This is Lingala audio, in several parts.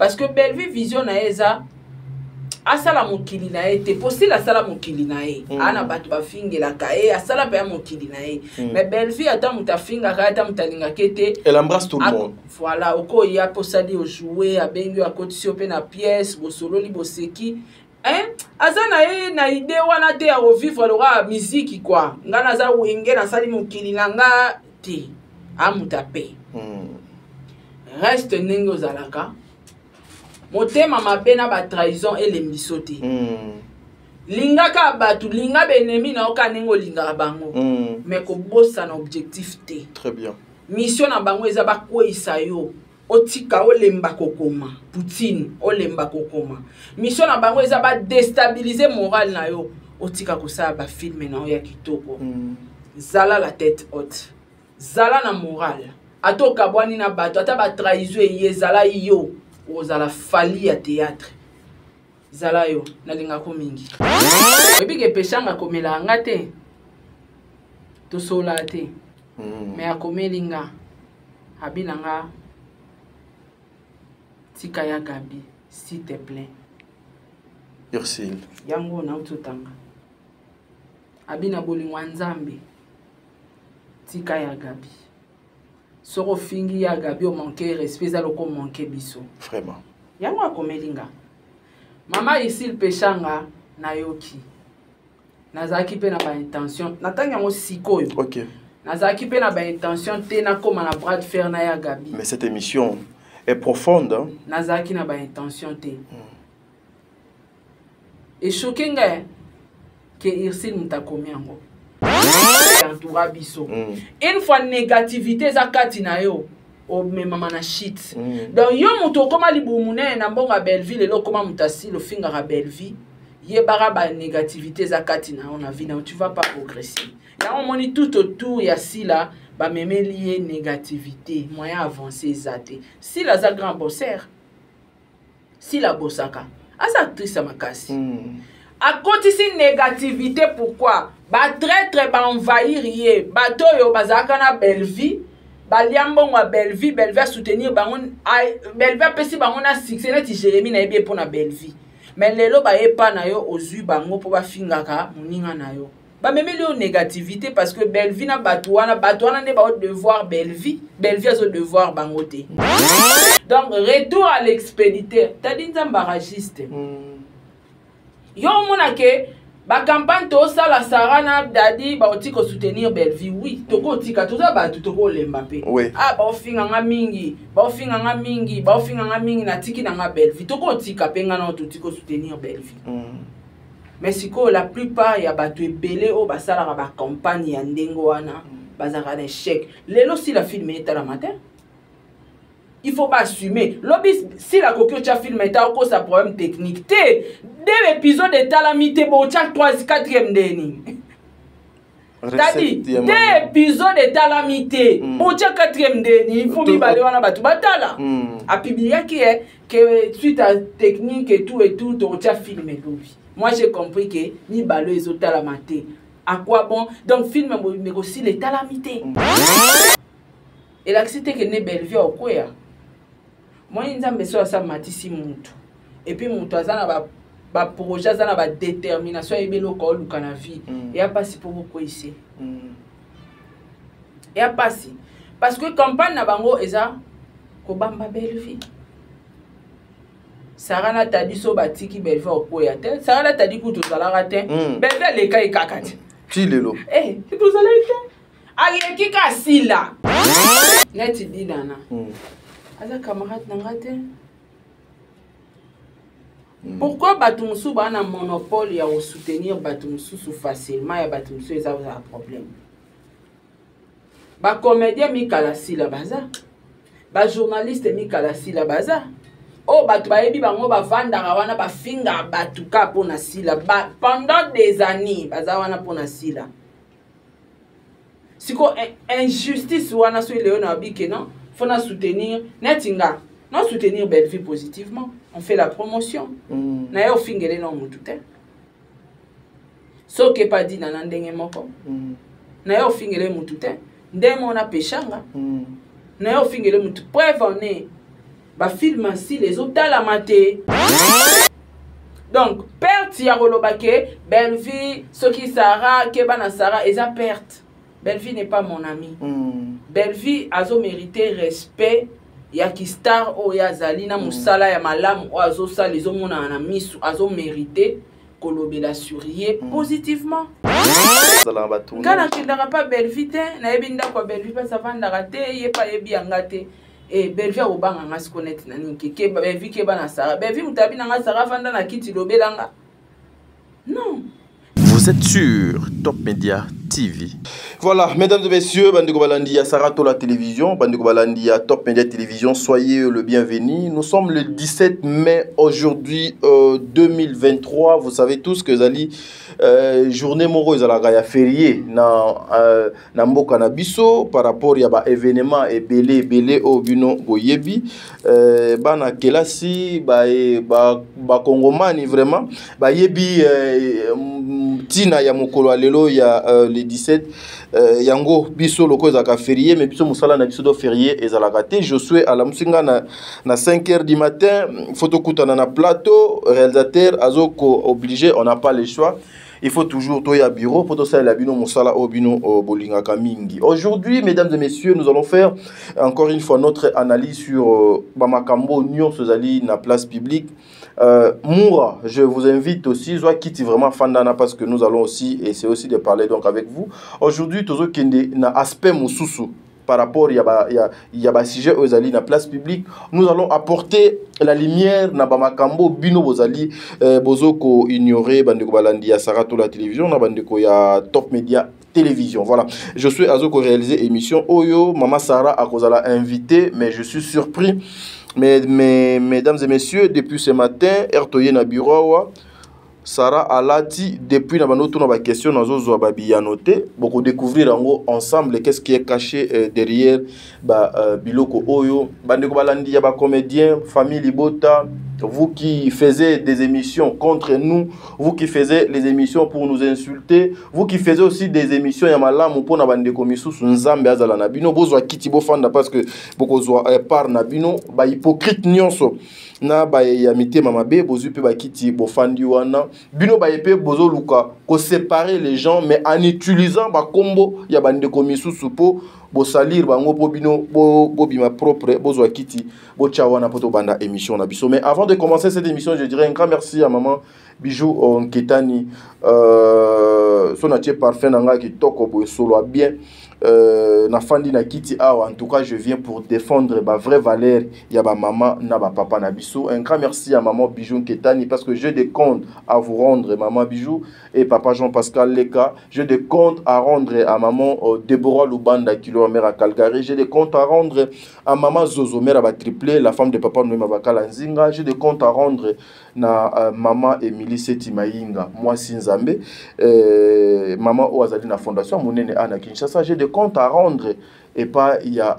parce que Bellevue vision na eza asala mokili na ye te possible asala mokili na ye ana bato bafingela ka ye asala pe mokili na ye mais Bellevue ata mutafinga ka ata mutalinga kete elle embrasse tout le monde voilà oko ya posali o jouer abengi akotisi pe na pièce bo solo li boseki aza na ye na idée wana te ya revivre le musique quoi ngana za wenge na sali mokili na nga te amuta pe reste ndenge ozalaka motema mabe na ba trahison et les misote linga ka batu linga benemi na oka nengo linga bango mais ko bossa na objectif te très bien mission na bango eza ba kwisa yo otika olemba kokoma Poutine olemba kokoma mission na bango eza ba déstabiliser moral na yo otika ko sa ba film na ya kitoko zala la tête haute zala na moral atoka bwani na bato ata ba trahison yezala yo ozala fali ya théâtre zala yo nalinga ko mingi ebike peshanga komela nga te to sola te mais akomelinga abinanga tika ya Gabi s'il te plaît Ursule yango na ututanga abina bolingwa nzambe tika ya Gabi soko fingi ya Gabi o manquer respect za loko manquer biso vraiment yango akomelinga mama ici peshanga na yoki nazaki pe na ba intention natanga ngo sikoyo OK nazaki pe na ba intention te na koma na bras de fer na ya Gabi mais cette émission est profonde hein? Nazaki na ba intention te et choqué nga que Ursule mutakomi yango entoura biso une fois négativité za kati na yo o mema na shit donc yo muto koma libumune na mbonga Belleville lo koma mutasi lo finga ra Belleville ye bara ba négativité za kati na on a vie na tu vas pas progresser là on moni tout autour ya sila ba meme lié négativité moyen avancer zate sila za grand bosseur sila bosaka asa actrice makasi à côté si négativité pourquoi ba traître ba envahir ye bato yo bazaka na Belleville ba liambo wa Belleville Belleville soutenir bango Belleville pesi bango na succès na ti Jérémie na ebie pour na Belleville mais lelo ba epa na yo ozui bango po ba fingaka muninga na yo ba meme le négativité parce que Belleville na bato wana ne ba devoir Belleville azo devoir bango te donc retour à l'expéditeur t'as dit embarrassiste yo mona ke ba campagne to sala Sarana Dadi ba otiko soutenir Belleville oui toko tika toza ba toko lemba pe ah ba ofinga nga mingi na tiki na nga Belleville toko tika penga na otiko soutenir Belleville mais siko la plupart ya bato ebele o basala ba campagne ya ndengo wana bazaka na échec lelo si la film est à la matin il faut pas assumer. Lobby, si la coquille a filmé, il y a un problème technique. Deux épisodes de Talamité, bon, tu as 3 4e déni. T'as dit, 2 épisodes de Talamité, bon, tu as 4e déni. Il faut m'y aller, on a battu batala. A publié que suite à technique et tout, tu as filmé Lobby. Moi, j'ai compris que ni balo les autres Talamité. À quoi bon? Donc, film, mais aussi les Talamité. Et là, c'était que ne Belleville au quoi? Moi, il y a un message à matisi mutu. Et puis, mutu azana ba projet, azana ba détermination, et bien le col ou canavi. Et a pas si pour beaucoup ici. Et a pas si. Parce que campagne na bango eza kobamba Belleville. Sarana tadi so batiki Belleville au quoi ya te. Sarana tadi kutu zalara te. Belleville le kai kakati. Ti lelo. Eh, tu zalara te. Aye kika sila. Neti dinana. Aza camarade nangate. Pourquoi Batumsou a un monopole ya soutenir Batumsou facilement ya Batumsou ça un problème. Ba comédien Mikala Sila baza. Ba journaliste Mikala Sila baza. Oh batu ba yebi bango ba vanda wana ba finga batuka pona Sila pendant des années baza wana pona Sila. Si quoi injustice wana so Léon Abike non faut na soutenir netinga non soutenir Belleville positivement on fait la promotion na yo fingele non mutute so ke pas dit na ndenge moko na yo fingele mutute ndemo na peshanga na yo fingele mutu preuve on est ba film ainsi les autres la maté. Donc perte ya rolobake Belle-Vie ce qui Sarah kebana Sarah eza perte. Belle-Vie n'est pas mon ami. Belle-Vie azo mérité respect ya ki star o ya zalina musala ya malamu o azo sa les omona na misu azo mérité kolobela surie positivement. Kana kindaka pa Belle-Vie te na yebinda kwa Belle-Vie pa savanda te yepa yebi angate et Belle-Vie obanga nga se connaître na ninki ke Belle-Vie ke bana Sarah Belle-Vie mutabi na nga Sarah fanda na kiti lobelanga. Non. Vous êtes sur Top Media TV. Voilà, mesdames et messieurs, Bandeko Balandi à Sarato la télévision, Bandeko Balandi à Top Media Télévision, soyez le bienvenu. Nous sommes le 17 mai aujourd'hui 2023. Vous savez tous que Zali journée moro ezalaka férié na mboka na biso par rapport ya ba événement belé au bino goyebi bana kelasi ba kongomani vraiment ba yebi tina ya mokolo alelo ya le 17 yango biso loko ezaka férié mais biso musala na biso do férié ezalaka te. Je suis à la musinga na 5h du matin photo kutana na plateau réalisateur azoko obligé, on n'a pas le choix. Il faut toujours toya bureau pour tout ça la bino musala au bino bolinga kamingi. Aujourd'hui, mesdames et messieurs, nous allons faire encore une fois notre analyse sur Bamakambo Nyon Sozali na place publique. Moura, je vous invite aussi, soit quitte vraiment Fandana parce que nous allons aussi essayer aussi de parler donc avec vous. Aujourd'hui, tout ce qui est na aspect mususu par rapport à sujet ozali na place publique, nous allons apporter la lumière na Bamakambo bino bozali bozoko ignorer bandeko balandi ya Sarato la télévision na bandeko ya Top Media Télévision. Voilà, je suis azoko réaliser émission Oyo Mama Sarah a kozala invité, mais je suis surpris. Mais mesdames et messieurs, depuis ce matin, Ertoye na bureau Sarah Alati, depuis na banoto na ba question na zo babi anoté, beaucoup découvrir ensemble qu'est-ce qui est caché derrière biloko oyo bandeko balandi ya ba comédien famille Libota. Vous qui faisiez des émissions contre nous, vous qui faisiez les émissions pour nous insulter, vous qui faisiez aussi des émissions ya malamu pour na bandeko misusu nzambe azala na bino bozwa kiti bofanda parce que boko zwa par na bino ba hypocrite nyonso na ba ya mitema mabe bozu pe ba kiti bofandi wana bino ba epé bozo luka ko séparer les gens mais en utilisant ba kombo ya bandeko misusu po bo salir bango po bino bo bima propre bozwa kiti bo chawana poto banda émission na biso. Mais avant de commencer cette émission, je dirais un grand merci à maman Bijou Nketani son atie parfait nanga ki toko bo solo bien na fandi na kiti awa. En tout cas, je viens pour défendre ma vraie valeur ya ba maman na ba papa na biso. Un grand merci à maman Bijou Nketani parce que j'ai des comptes à vous rendre, maman Bijou et papa Jean-Pascal Leka. J'ai des comptes à rendre à maman Deborah Lubanda qui leur mère à Calgary. J'ai des comptes à rendre à maman Zozo mère à triplé, la femme de papa Noema Bakala Nzinga. J'ai des comptes à rendre na maman Emily Seti Mainga, moi Sinzambe, maman Oazali na fondation Mounene Ana Kinshasa. J'ai des comptes à rendre et pas il y a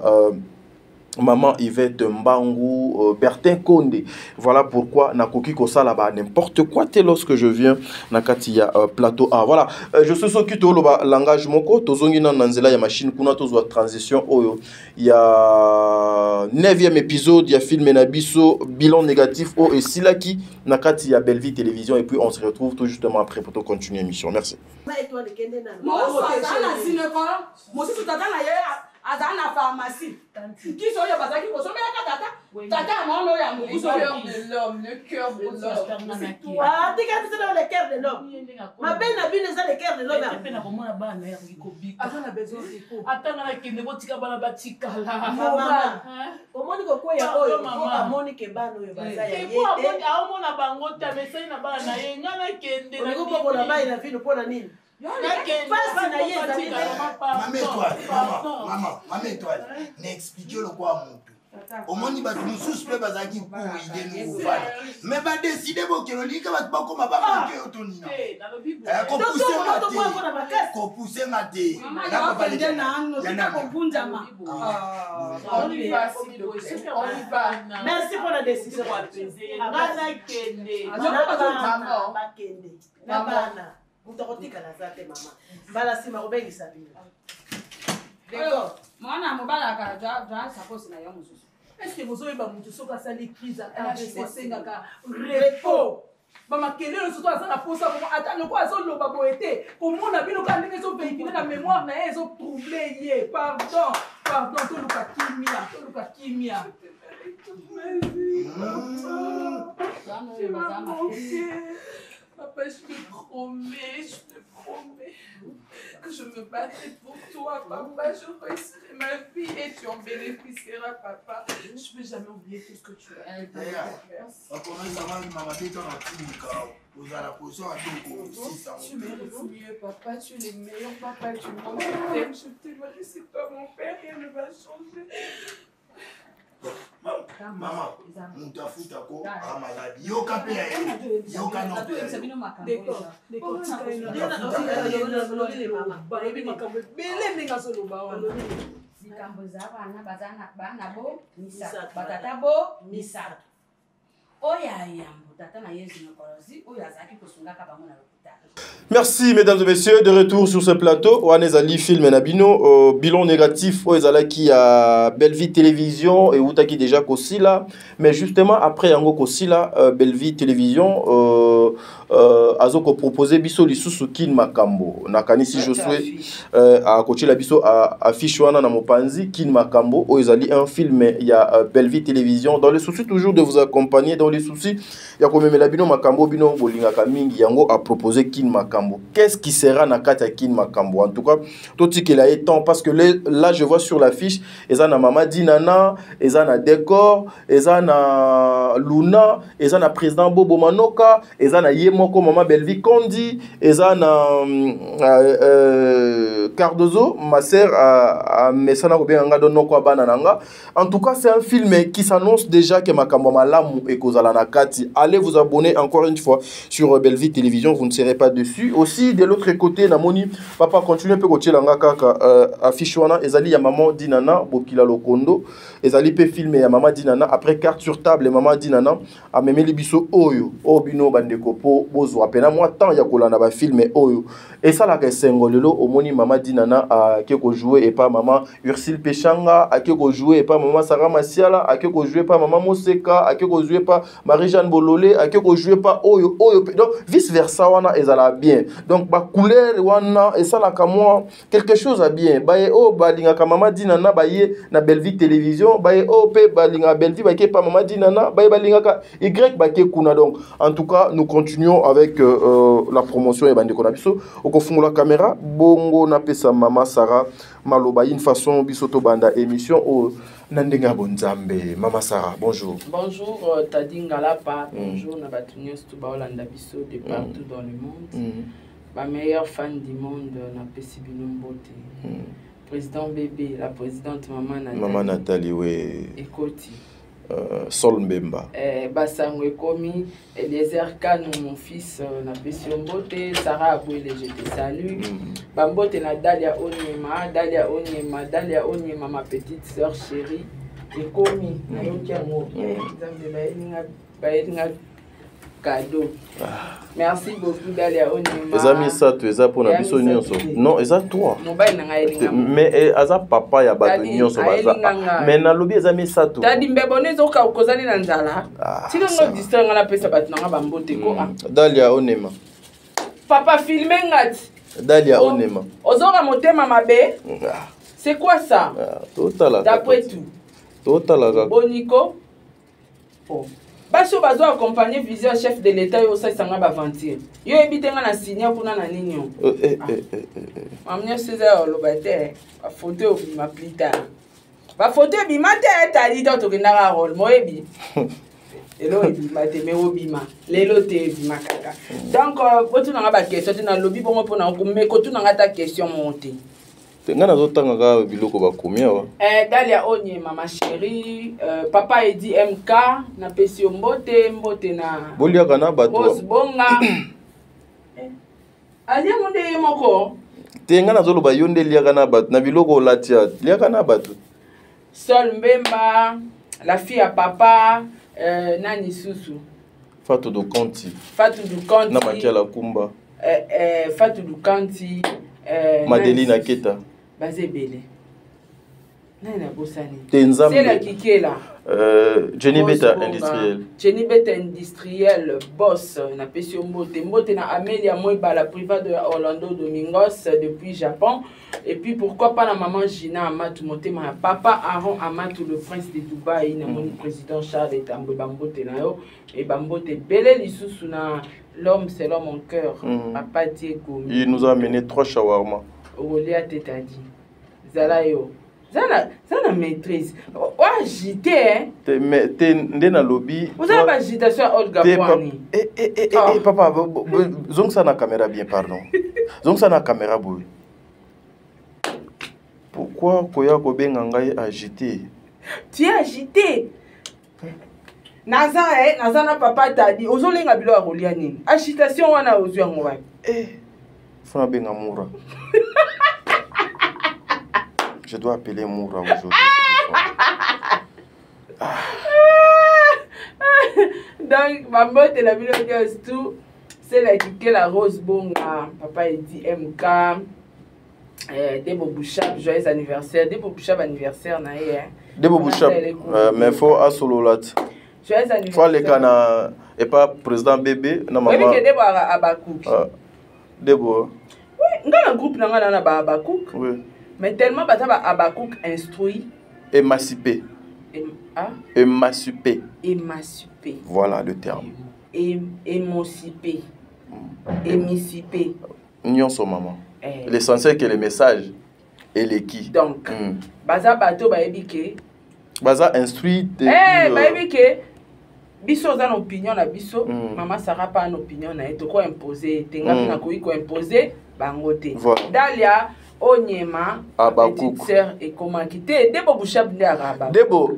maman Yvette Mbangu, Bertin Konde. Voilà pourquoi Nakoki Kosa là-bas n'importe quoi t'es lorsque je viens Nakatia plateau A. Voilà, je suis qui to loba langage moko tozongi na nanzela ya machine kuna tozwa transition oyo. Il y a 9e épisode, il y a film Nabiso bilan négatif o et Silaki Nakatia Belle-Vie Télévision et puis on se retrouve tout justement après pour continuer l'émission. Merci. Azana pharmacie. Qui sont les bazaki pour sommer la tata? Tata mon ya mon le cœur de l'homme. Ah, tu as le cœur de l'homme. Ma belle n'a bien le cœur de l'homme. Peine à comment la banne est ricobi. Attends, a besoin de quoi? Attends, la qui ne va tika bana batika la. Maman. Comment ni quoi ya oyo maman moni ke bano yo bazaya. Et pour abon a mon na bango ta message na bana ye ngana kende na. Ko ko na ba ina vino pona nini? Maman étoile, n'expliquez le quoi à mon tout. Au moins, il va nous suspecter bazaki pour aider nous. Mais va décider que le lit va pas comme va manquer autonina. Qu'on pousse maté. Merci pour la décision. Mutakotika na zate mama. Bala sima obengi sabini. D'accord. Mwana mobala ka ja sakosi na yo mususu. est-ce que vous avez mutu soka sali crise AVC sengaka repos bamakelelo surtout aza na posa ata loko azoloba boye te komona bino ka ndenge ezovéhicule na mémoire na ye ezotrouble ye pardon toluka kimia Papa, je te promets que je me battrai pour toi, papa. Je réussirai ma vie et tu en bénéficieras, papa. Je ne vais jamais oublier tout ce que tu as fait. Tu mérites mieux, papa. Tu es le meilleur papa du monde. Je t'aimerai, c'est toi mon père, rien ne va changer. Maman, mutafuta ko amaladi yoka pe yoka no Merci mesdames et messieurs, de retour sur ce plateau. Wanezali film Nabino, bilan négatif Oezala qui a Belleville Télévision et Outaki déjà Kosila, mais justement après Yango Kosila, Belleville Télévision Azoko proposé biso lisusu kin makambo. Nakani si Josué a coaché la biso a affiche wana na mopanzi kin makambo Oezali un film il y a Belleville Télévision dans le souci toujours de vous accompagner dans les soucis. Il y a comme la bino makambo bino bolinga kamingi Yango a proposé kin makambo. Qu'est-ce qui sera na kata kin makambo? En tout cas, tout ce qu'il a étant parce que là je vois sur l'affiche ezana mama Dinana, ezana décor, ezana Luna, ezana président Bobo Manoka, ezana Yemoko mama Belleville Kondi, ezana Cardozo, ma sœur a mesana ko bien ngado noko banananga. En tout cas, c'est un film qui s'annonce déjà que makambo malamu et kozala na kati. Allez vous abonner encore une fois sur Belleville Télévision, vous ne serez pas dessus. Aussi de l'autre côté namoni papa continue pe kotiela ngaka affiche wana ezali ya maman Dinana Bokila Lokondo, ezali pe filmer ya maman Dinana après carte sur table maman Dinana a memeli biso oyo obino bandeko po bozo apena moi temps ya kolanda ba filmer oyo et ça la kesengolelo omoni maman Dinana a keko jouer et pas maman Ursule Pechanga a keko jouer et pas maman Sarah Masiala a keko jouer pas maman Moseka a keko jouer pas Marie-Jeanne Bololé a keko jouer pas oyo donc vice versa wana ezala bien donc ba couleur wana et ça la kamwa quelque chose à bien baye o balinga ka maman Dinana baye na Belleville Télévision baye o pe balinga Belleville baye pas maman Dinana baye balinga ka y baye kuna. Donc en tout cas nous continuons avec la promotion et bande konabiso au fond la caméra bongo na pesa maman Sarah maloba une façon bisoto banda émission au Nandenga Bonzambe. Maman Sarah, bonjour. Bonjour, Tadingalapa. Bonjour, Nabatunios Tubaolanda Bisso de partout dans le monde. Ma meilleure fan du monde, Napesibino Mbote. Président bébé, la présidente Maman Nathalie. Oui. Ekoti. Sol Mbemba. Basango Ekomi, Eliezer Kano, mon fils, Napesio Mbote, Sarah Abouele, je te salue. Bambote na Dalia Onyema, ma petite sœur chérie. Ekomi, Nayokiango, cadeau. Merci beaucoup Dalia Onyema. Les amis ça tu es pour na biso nyonso. Non, eza toi. Mais aza papa ya bato nyonso baza. Mais na lobi les amis ça tu. Tadi mbebone zo ka ukozali na nzala. Tino ngo distingue na pesa bato nga bambote ko. Dalia Onyema. Papa filme ngati. Dalia Onyema. Ozora motema mabe. C'est quoi ça? Total. D'après tout. Total. Boniko. Oh. Baso bazo accompagner viseur chef de l'état yo sa sanga ba ventir. Yo ebitenga na signer kuna na nini yo. Mamnya César Lobate, ba photo ma plus tard. Ba photo bi mate tali to kenda ka rôle moyebi. Elo ebi mate me obima. Lelo te bi makaka. Donc botu na ba question na lobby bongo pona ko me ko tu na ta question monter. Ngana zotanga ka biloko ba komia wa. Dalia Onyema ma chérie, papa edi MK na pesi Mbote na Bolia kana bato. Boss bonga. Alia monde yemoko. Te ngana zolo ba yonde lia kana bato na biloko latia. Lia kana bato. Sol Mbemba, la fille à papa, nani susu. Fatou do Kanti. Na Makiala Kumba. Fatou do Kanti. Madeline Aketa. Bazebele. C'est la Kikela. Jenny Beta industriel. Jenny Beta industriel, boss. Na Pesio Mbote na Amelia Moiba, la private de Orlando Domingos depuis Japon. Et puis pourquoi pas la maman Gina Amatou Motema, papa Aaron Amatou, le prince de Dubaï, le président Charles et Tambo Bambote Nayo. Et Bambote Bele Lissou na l'homme c'est l'homme en cœur. Papa Diego. Il nous a amené 3 shawarma. Olia Tetadi. Zalayo. Ça maîtrise. Oh, agité, hein? T'es dans lobby. Vous avez pas agitation à Olga Pouani. Papa, zong ça na caméra bien, pardon. Zong ça na caméra boy. Pourquoi Koya Kobengangai agité? Tu es agité. Naza na papa t'a dit. Ozolenga bilo a Roliani. Agitation wana ozu ngwa. Fona benga Moura. Je dois appeler Moura aujourd'hui. Donc, ma botte la vidéo tout, c'est la qui la Rose Bonga. Papa il dit MK. Debo Bouchab, joyeux anniversaire. Debo Bouchab anniversaire na hein. Debo Bouchab, mais faut à sololat. Joyeux anniversaire. Faut les cana et pas président bébé na maman. Oui, que Debo Abakouk. Debo. Oui, dans le groupe na Abakouk. Oui. Mais tellement Bataba Abakouk instruit. Émancipé. Émancipé. Émancipé. Voilà le terme. Émancipé. Émancipé. Union son maman. L'essentiel que le message et les qui. Donc, Baza Bato Baebike. Baza instruit. Baebike. Biso za opinion na biso. Maman Sarah pas une opinion na eto ko imposer. Tenga na ko imposer bangote. Dalia. Onyema, petite sœur et comment quitter Debo Bouchab de Araba. Debo,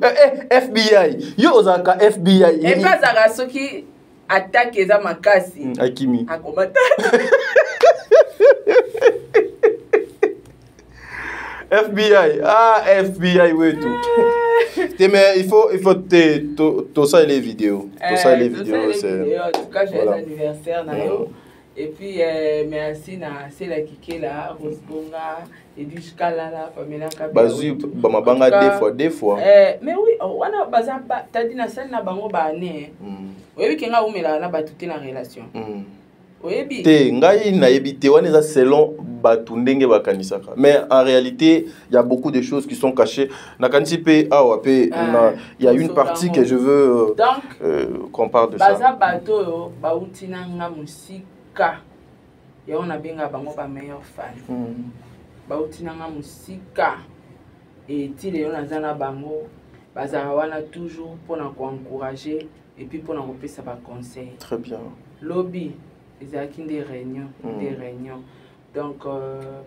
FBI. Yo ozaka FBI. Et pas Zara ceux qui attaquent les amakasi. Akimi. Akomata. FBI. Ah, FBI, oui, tout. Mais il faut tout ça les vidéos. Tout ça les vidéos, c'est. En tout cas, j'ai l'anniversaire. Et puis, merci à Sela Kikela, Rosbonga, Edith Kalala, Pamela Kabila. Bazu, Bamabanga des fois. Mais oui, on a Bazaba, t'as dit na scène na bango bané. Oui, qui n'a oumela na batute na relation. Oui, te ngai na ebité wana eza selon batundenge bakanisaka. Mais en réalité, il y a beaucoup de choses qui sont cachées. Na kanisi pe awa pe il y a une partie que je veux qu'on parle de ça. Baza bato yo bautina nga musika. Et on a bien un meilleur fan. Bautina nga musika. Et il y a un bango. Bazawana toujours pour nous encourager et puis pour nous faire ça conseil. Très bien. Lobby, ils ont des réunions, Donc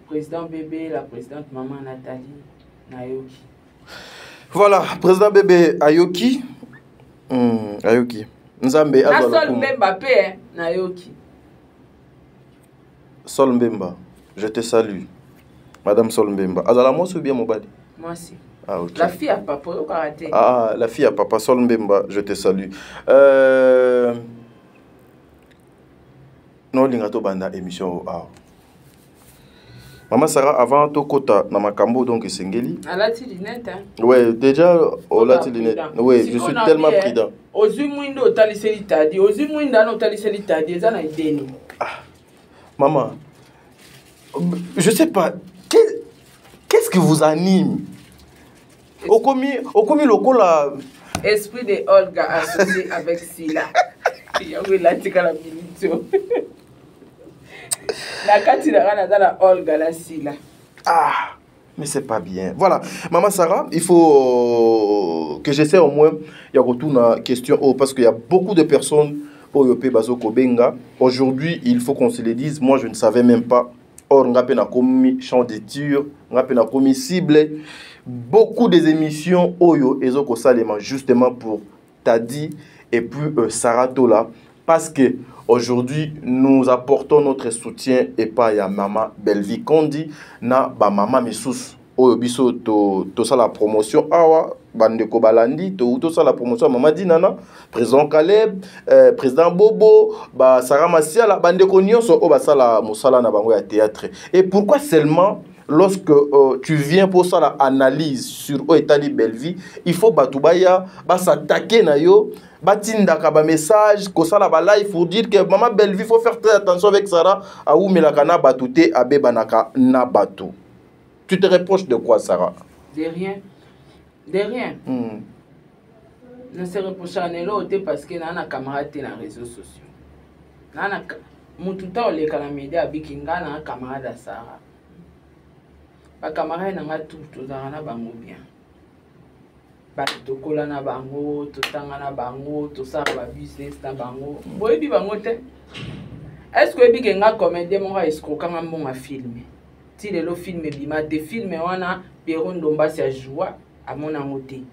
président bébé, la présidente maman Nathalie Nayoki. Voilà, président bébé Ayoki. Ayoki. Nzambe Sol Mbappé Nayoki. Sol Mbemba, je te salue. Madame Sol Mbemba. Azala moi ou bien Mobadi? Moi aussi. Ah, ok. La fille à papa, la fille à papa, Sol Mbemba, je te salue. Non, lingato banda émission. Maman Sarah, avant to kota na makambo donc sengeli. La lunette, hein? Ouais, déjà au la lunette. Ouais, je suis tellement prudent. Ozumindo taliselitadi, Ozuminda no taliselitadi, ezana ideni. Maman, je sais pas, qu'est-ce qui vous anime? Au commis loco là. Esprit de Olga associé avec Sila. Il y a eu la tika milito. La katira dans la Olga la Sila. Ah, mais c'est pas bien. Voilà, Maman Sarah, il faut que j'essaie au moins, il y a retour à question, parce qu'il y a beaucoup de personnes. Aujourd'hui, il faut qu'on se le dise. Moi, je ne savais même pas. Or, on a commis champ d'études, on a commis cible. Beaucoup des émissions, Oyo, Ezoko Salema, justement pour Tadi et puis Sarah Tola. Parce que aujourd'hui, nous apportons notre soutien et pas à Maman Belvi Kondi, na ba Maman Missous. Oyo biso to ça la promotion awa bande ko balandi to ça la promotion Maman Dinana président Caleb président Bobo ba Sarah Masiala bande ko nyonso o ba sala musala na bango ya théâtre. Et pourquoi seulement lorsque tu viens pour ça la analyse sur l'état de belle vie, il faut batubaya s'attaquer na yo batinda ka message ko ça la live pour dire que maman belle vie faut faire très attention avec Sarah a ou melakana batute abeba naka na batu. Tu te reproches de quoi, Sarah? De rien. De rien. Je ne se reproche à l'autre parce que je suis un camarade dans les réseaux sociaux. Mon tout temps, les médias avec un camarade à Sarah. Les camarades n'ont pas tout bien. Tout le na bango, tout le temps na bango, tout ça va business na bango. Boy bi bango te. Est-ce que bi kenga comédien mo escroquer un bon film? Si le film bima de film wana Pierrot Ndomba a joué à mon amoté.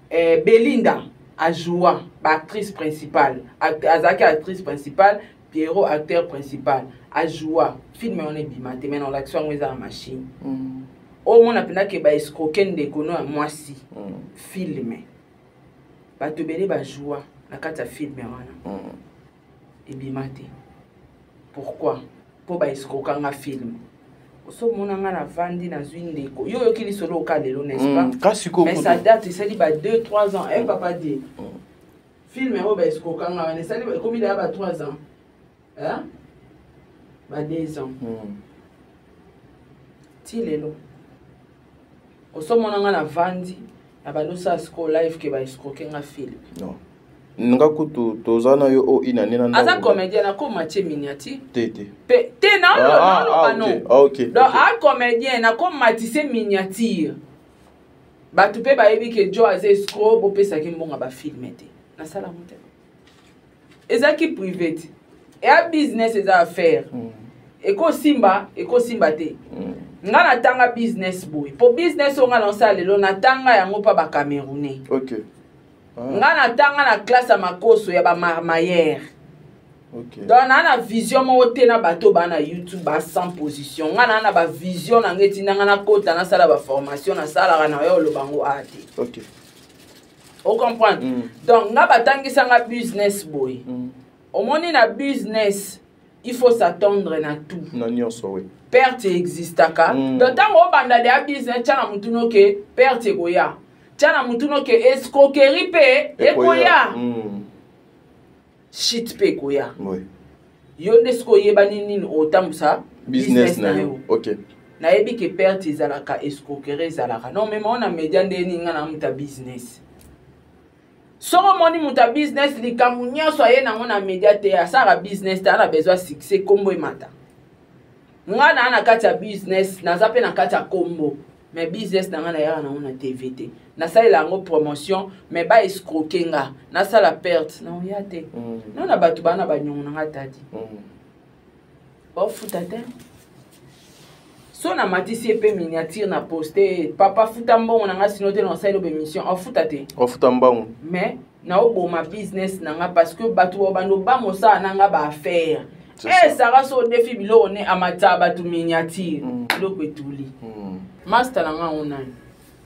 Belinda a joué actrice principale, Azaki actrice principale, Pierrot acteur principal a joué film on est bima te mais dans l'action on est en machine. Au moins appena que ba escroquer de kono moi si film. Ba te belé ba joué na kata film wana. Et bima te. Pourquoi? Pour ba escroquer un film. So monanga na vandi na zwindeko yo yokili solo kalelo n'est-ce pas mais ça date ça dit ba 2-3 ans eh papa dit film o ba escroquanga na ça dit comme il a ba 3 ans hein ba 2 ans ti lelo o so monanga na vandi na ba losa sko live ke ba escroquenga film non nga kutu tozana yo o inane na aza comédien na ko Mathieu Miniati tete te non ok donc un comédien na ko Matisse miniature ba tu pe ba yebi ke jo aze escroc bo pesa ki mbonga ba filmer te na sala monte ezaki private et a business eza affaire eko simba te nga na tanga business boy po business on nga lancer lelo na tanga yango pa ba Camerounais ok nga na tanga na classe à makoso ya ba marmaillère. OK. Donc na vision mo te na bato ba na YouTube ba 100 position. Nga na ba vision na ngeti nga na kota na sala ba formation na sala na yo lo bango ate. OK. On comprend. Donc nga batangisa nga business boy. Au moni na business, il faut s'attendre na tout. Na nyonso we. Perte existaka. Donc tango banda de business tana mutuno ke perte goya. Tana mutuno ke escroquerie pe ekoya. Shit pe koya. Oui. Yo nesko yeba nini otambusa business na yo. OK. Na yebi ke perte ezalaka escroquerie ezalaka. Non mais on a média ndeni nga na muta business. Soro moni muta business likambu nyonso aye na ngona média te asara business ta na besoin succès kombo emata. Nga na na kati ya business na zape na kati ya kombo. Mais business na nga na ya na ngona TVT. Na sala la ngo promotion mais ba escroquer nga na sala perte na ya te. Non na batu bana ba nyonga nga tadi. Ba futa te. So na matisi pe miniature na poster papa futa mbongo na nga sinote na sala be mission en futa te. O futa mbongo. Mais na obo ma business na nga parce que batu ba no ba mo sa na nga ba affaire. Eh ça va so défi bilo ne amata batu miniature. Loko etuli. Master na nga onani.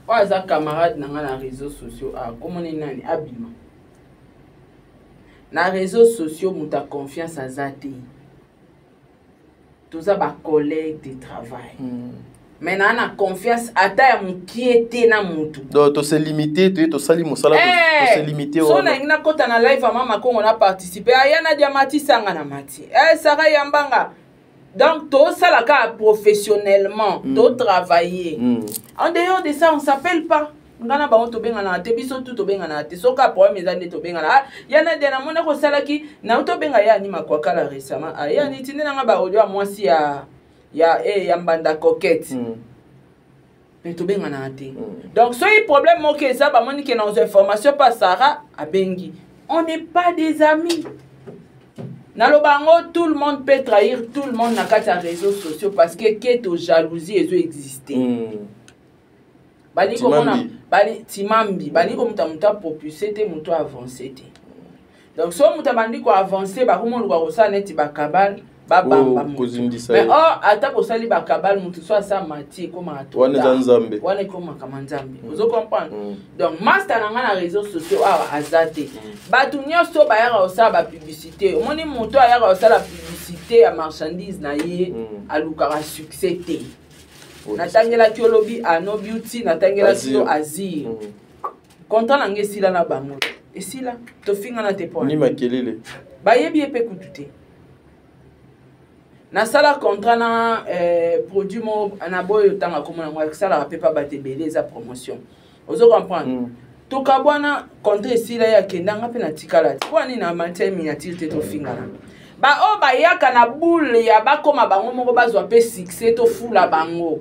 Oaza camarade na nga na réseaux sociaux a komoni nani abima. Na réseaux sociaux muta confiance à zati. Toza ba collègue de travail. Mais na na confiance ata ya mukiete na mutu. Donc to se limiter to sali mosala to se limiter. So na ngina kota na live mama Kongo na participer ayana diamati sanga na mati. Sara yambanga. Donc, tout ça, là, professionnellement, tout travailler. En dehors de ça, on ne s'appelle pas. On a pas de bengana, te biso tout bengana, te soka problème ezande to bengana. Yana de na mona ko sala ki na to benga ya ni makwaka la récemment. Ya ni tinde na ba audio moi si ya mbanda coquette. Mais to bengana te. Donc, so il problème mo que ça ba moni que nos informations pas Sarah a bengi. On n'est pas des amis. Dans le bango, tout le monde peut trahir tout le monde dans les réseaux sociaux parce que quelle jalousie existe. Bali timambi, bali comme muta propulsé te muta avancé te. Donc so muta bandi ko avancé ba komo luka ko sa neti ba kabal ba bamba. Mais ata ko sali ba kabal mutu so sa mati ko ma to. Wane nzambe. Wane ko ma kama nzambe. Vous comprenez? Donc master na réseaux sociaux azate. Batu nyonso ba yaka osa ba publicité. Omoni mutu ayaka osa la publicité ya marchandise na ye alukara succès te. natangelaki olobi ano beauty natangelaki yo azir contrat na nge esila na bango esila tofingana te point ni makelele bayebi ye mpe kutu te nasala contrat na produit mo na boyo tanga komona ngo asalaka mpe pa bato ebele eza promotion ozo comprendre tokabwana contrat esila ye akendanga mpe na tikala te mpo nini na matière miniature te tofingana baoyo bayaka na boule ya bakoma bango moko bazwa mpe succès tofula bango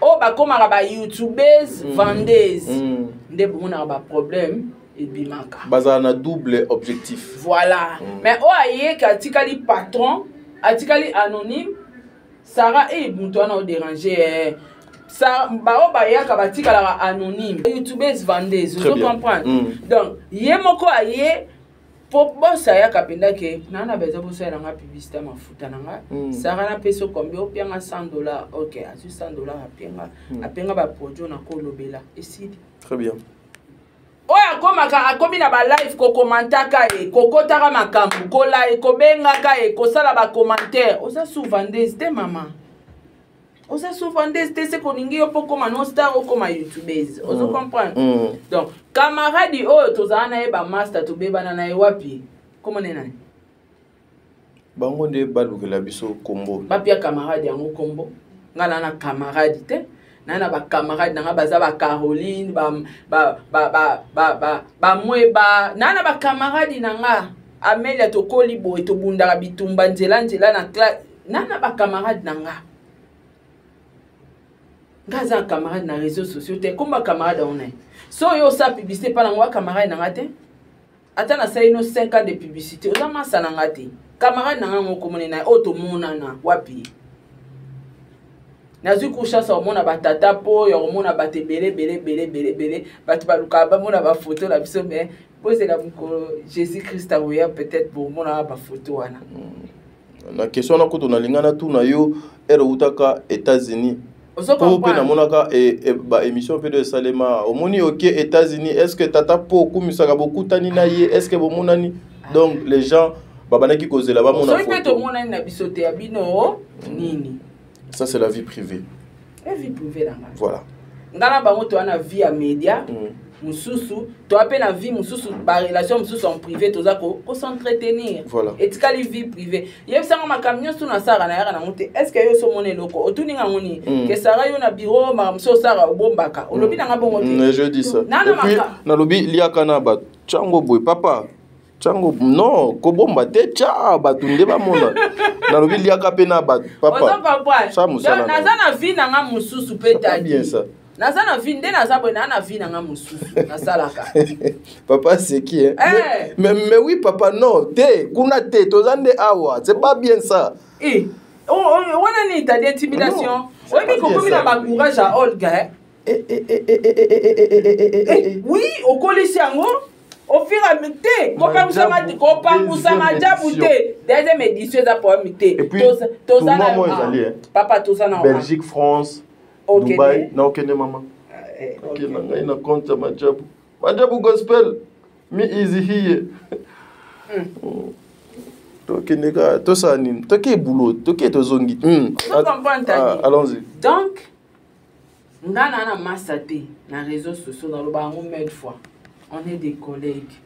oyo bakomaka bayoutubers vendeuse nde bomonaka baproblème ebimaka bazala na double objectif voilà mais oyo ayeka atikali patron atikali anonyme Sarah mutu wana odéranger bao bayaka batikalaka anonyme youtubers vendeuse ozo comprendre donc ye moko aye po bosa yaka penda ke nana beza bosa na nga publicité mafuta na nga Sarah na peso combien opianga $100 OK azu $100 apenga ba produit na kolobela esidi très bien oya komaka akomi na ba live ko commentaka e kokotaka makambu ko like ko bengaka e ko sala ba commentaire oza sous-vendeuse te mama oza sous-vendeuse te se koningi yo poko mano star o koma youtubers ozo comprendre donc camarade oyo tozana na ye ba master to bebana na ye wapi komone nani bango nde balukela biso kombo bapia camarade yango kombo ngala na camarade te nana ba camarade nanga baza ba Caroline ba mweba nana ba camarade nanga Amelia to kolibo to bundara bitumba nzela na classe nana ba camarade nanga ngaza camarade na réseaux sociaux te komba camarade on est so yo sa publicité pa nanga camarade nanga te ata na saino 5 ans de publicité oza masa nanga te camarade nanga ngoko monena oto monana wapi nazu kushasa omona batata po ya omona batebele bele batu baluka bamona ba photo la biso mais pose la mko Jésus Christ awoya peut-être pour mona ba photo wana na question na kuto na lingana tu na yo ero utaka États-Unis po pe na monaka ba émission pe de Salema omoni OK États-Unis est-ce que tata po kumisaka beaucoup tani na ye est-ce que bomonani donc les gens babanaki kozela ba mona photo so peut monani na biso te abino nini. Ça, c'est la vie privée. La vie privée, là. Voilà. Ngana bango to ana vie à média, mususu, to appelle la vie mususu, ba relation mususu en privé, to za ko s'entretenir. Voilà. Et tikali vie privée. Yeb sanga makamnyo su na sara na yara na monte. Est-ce que yo so moné loko? Otuni nga ngoni. Que sara yo na bureau ma mso sara bombaka. Olobi na nga bongo te. Je dis ça. Et puis na lobi liaka na ba chango boy papa. Chango non kobomba te cha batunde ba mona na lobi liaka pe na ba papa ça musala naza na vie na nga mususu pe ta bien ça naza na vie nde naza bo na vie na nga mususu na salaka papa c'est qui hein mais oui papa non te kuna te tozande awa c'est pas bien ça on a une intimidation oui mais comme na ba courage à Olga oui au collège yango au fur et à mesure, Kopangusama Djabouté, deuxième édition de pour et puis, papa Tosana Belgique, France, Dubaï, na okende maman. Ok, na ina compte Majabu. Majabu gospel, me easy here. Ok, nega, to ça nini, to ke boulot, to ke to zongi. Allons-y. Donc, ngana na masate na réseaux sociaux dans le bango mille fois. On est des collègues.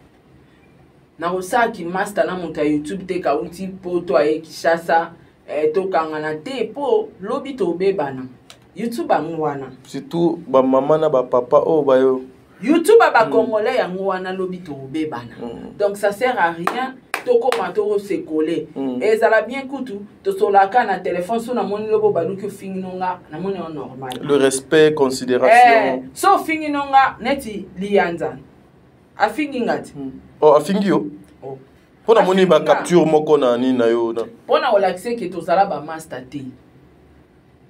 Na osa ki master na monta YouTube te ka uti poto aye kishasa to kangana te po lobi to bebana. YouTube angwana. Surtout ba maman na ba papa o ba yo. YouTube ba congolais yangwana lobi to bebana. Donc ça sert à rien to commento se coller. Et ça la bien kutu to solaka na téléphone so na moni lobo baluki finginonga na moni on normal. Le respect, considération. So finginonga neti lianza. Afingi ngati. Oh afingi yo. Oh. Pona moni ba capture moko na ni na yo na. Pona olaxe ke to sala ba master te.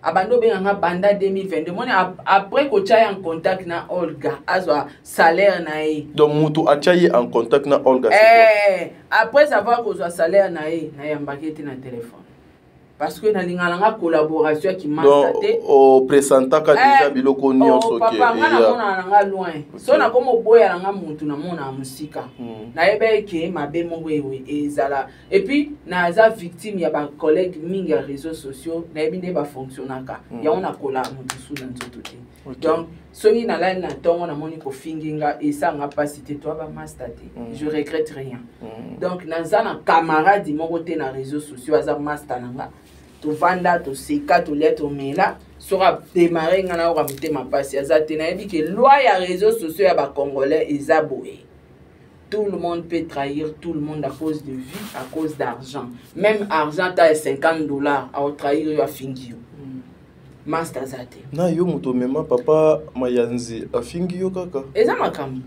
Abando benga banda 2022 moni après ko chaya en contact na Olga azwa salaire na e. Donc mutu achaye en contact na Olga. Après savoir ko zwa salaire na e na yambakete na téléphone. parce que na lingana collaboration qui master te au présentant ka déjà biloko nyonso ke papa ngana mona nga loin so na komo boya nga muntu na mona musika na ebe ke mabe mo wewe ezala et puis na za victime ya ba collègue mingi ya réseaux sociaux na ebi ne ba fonctionnaka ya on a kola mutu su na nzoto te donc soki na la na tongo na moni ko finginga et ça nga pas cité toi ba master te je regrette rien donc na za na camarade mo côté na réseaux sociaux aza master nanga to vanda to seka to lettre mela sera démarrer ngana o ramute ma passe azate na yebi que loi ya réseaux sociaux ya ba congolais ezaboé tout le monde peut trahir tout le monde à cause de vie à cause d'argent même argent ta $50 à trahir yo afingio master zate na yo muto mema papa mayanzi afingio kaka eza makambo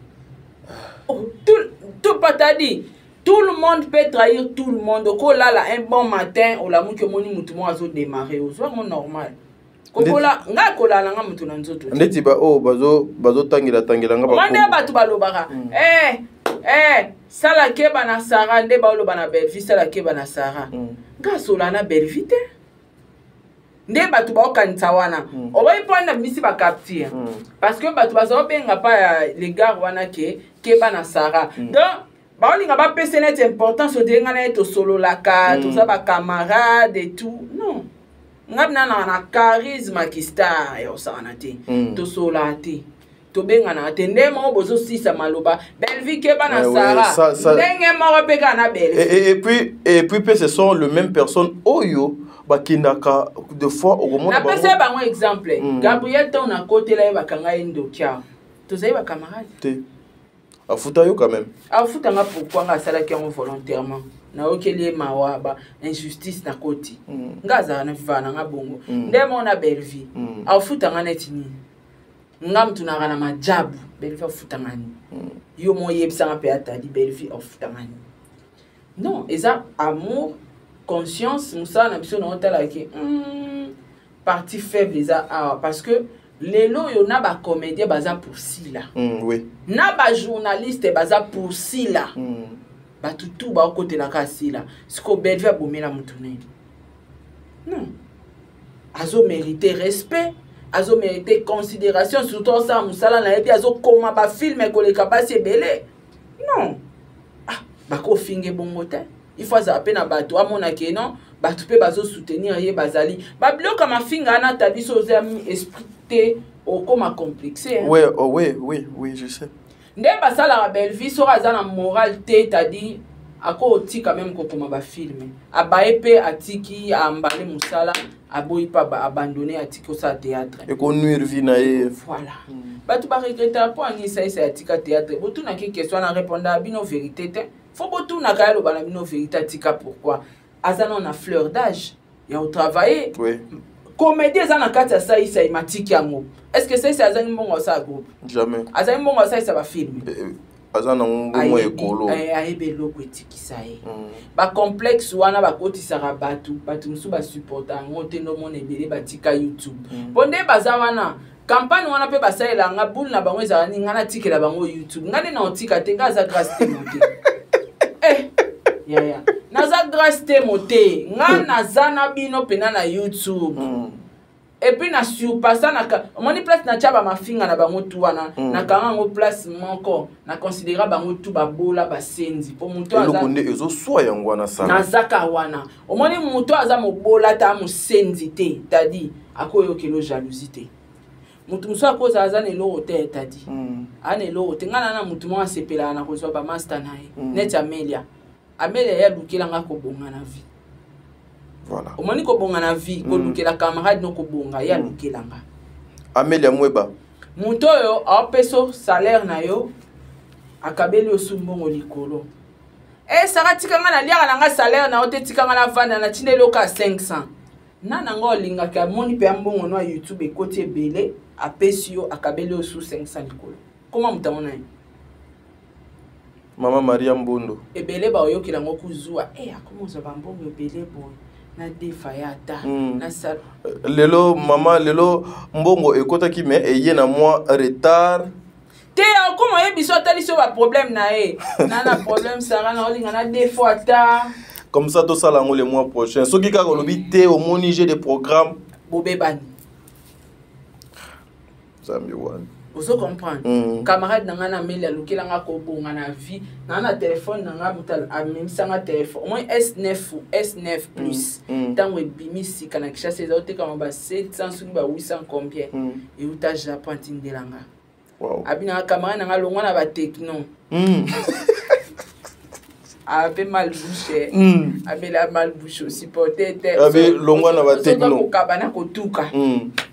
tout patadi. Tout le monde peut trahir tout le monde. Quand là, un bon matin, on l'a mis que mon mouton a démarré. C'est normal. Kokola, nga kola nga mouton a nzoto. Ndeti ba oh bazo tangila nga ba. Mande ba tu balobaka. Sala keba na Sara nde ba lo bana Belvi sala keba na Sara. Nga sola na Belvi te. Nde ba tu ba okanisa wana. O ba ipona misi ba capture. Parce que ba tu ba zo benga pa les gars wana keba na Sara. Donc baolinga ba pese net importance odenga na to solo laka to sa ba camarade et tout non ngabna na charisme qui star yo sana te to solo te to benga na te ndemo bozo sisa maloba Belvi ke ba na Sara ndenge mo pe kana Belvi et puis ce sont les mêmes personnes oyo bakindaka de fois au moment na pese ba un exemple Gabriel ton na côté là ba kanga endo kia to sai ba camarade te afuta yo quand même afuta nga pourquoi nga sala ki volontairement na okeli mawaba injustice na koti nga za na vivana nga bongo ndemo na Belvi afuta nga netini nga mtu na kana majabu Belvi afuta ngani yo mo yebisa nga pe atali Belvi afuta ngani non eza amour conscience musa na biso na otala ki partie faible eza parce que lelo yo na ba comédien baza pour sila oui na ba journaliste baza pour sila ba tutu ba côté la ka sila siko Belvi abomela mutune non azo mériter respect azo mériter considération surtout ça musala na ebi azo koma ba film ko le kapasi belé non ba ko finge bongo te il faut za peine bato amona ke non bato pe bazo soutenir ye bazali ba bloka ma finga na tabiso za esprit au comme complexé ouais oui je sais nde basala la Belvi sora za na moral te tadi ako oti quand même ko koma ba film abaye pe atiki ambale musala aboyi pa ba abandonner atiki sa théâtre et ko nuire vie na ye voilà batu ba regretter po ani sa atika théâtre botu na ki question na répondre à bino vérité te faut botu na ka lo bana bino vérité atika pourquoi azana na fleur d'âge ya au travailler oui comédie eza na kati ya saisa imatiki yango est-ce que ça azangi mbongo sa groupe jamais azangi mbongo sa ba film azana mbongo ekolo ayebelo kwetikisa ye ba complexe wana ba kotisaka batu musu ba supporter ngo te no mona ebele batika YouTube bonde baza wana campagne wana pe basalela nga boule na bango ezala ni ngana tikela bango YouTube ngane na otika te ngaza grâce te moté ya naza grâce te moté ngana zana bino pena na YouTube et puis na surpassa na moni place na chaba mafinga na bango tu wana na kanga ngo place moko na considérer bango tu babola basenzi po muto aza lokonde ezo swa yango wana sana na zaka wana omoni muto aza mobola ta musenzi te tadi akoyo kelo jalousie te mutu muso akoza aza ne lo te tadi ane lo te ngana na mutu mo asepela na kozwa ba master nae net Amelia ya lukela nga ko bonga na vie voilà omoni ko bonga na vie ko lukela camarade no ko bonga ya lukela nga Amelia Mweba muto yo a peso salaire na yo akabeli osumbongo likolo saka tikanga na liaka na nga salaire na ote tikanga na vanda na tindelo ka 500 nana ngo linga ka moni pe mbongo no YouTube ekoti ebele apesi yo akabeli osu 500 likolo comment mutamona Mama Maria Mbondo ebele ba oyokela ngo kuzua akomoza bambongo ebele boy na defayata na sal lelo mama lelo mbongo ekota ki me eye na moi retard te comment yebiso taliso ba problème na na problème sara na olinga na defata Comme ça, tout ça, le mois prochain. Ce qui est au moniger des programmes. Bobébani. Ça me voit. Vous comprenez? Camarade n'a mis le nga kobo na vie. N'a téléphone n'a mutal a même sans téléphone. Au moins S9 ou S9 plus. Tant we bimisi kana kisha ces autres comme ba 700 sous ba 800 combien. Et où ta Japon tindelanga. Wow. Abina camarade n'a longa na ba techno. Avec mal bouché. Avec la mal bouché aussi peut-être. Avec longa na ba techno. Ko kabana ko tuka.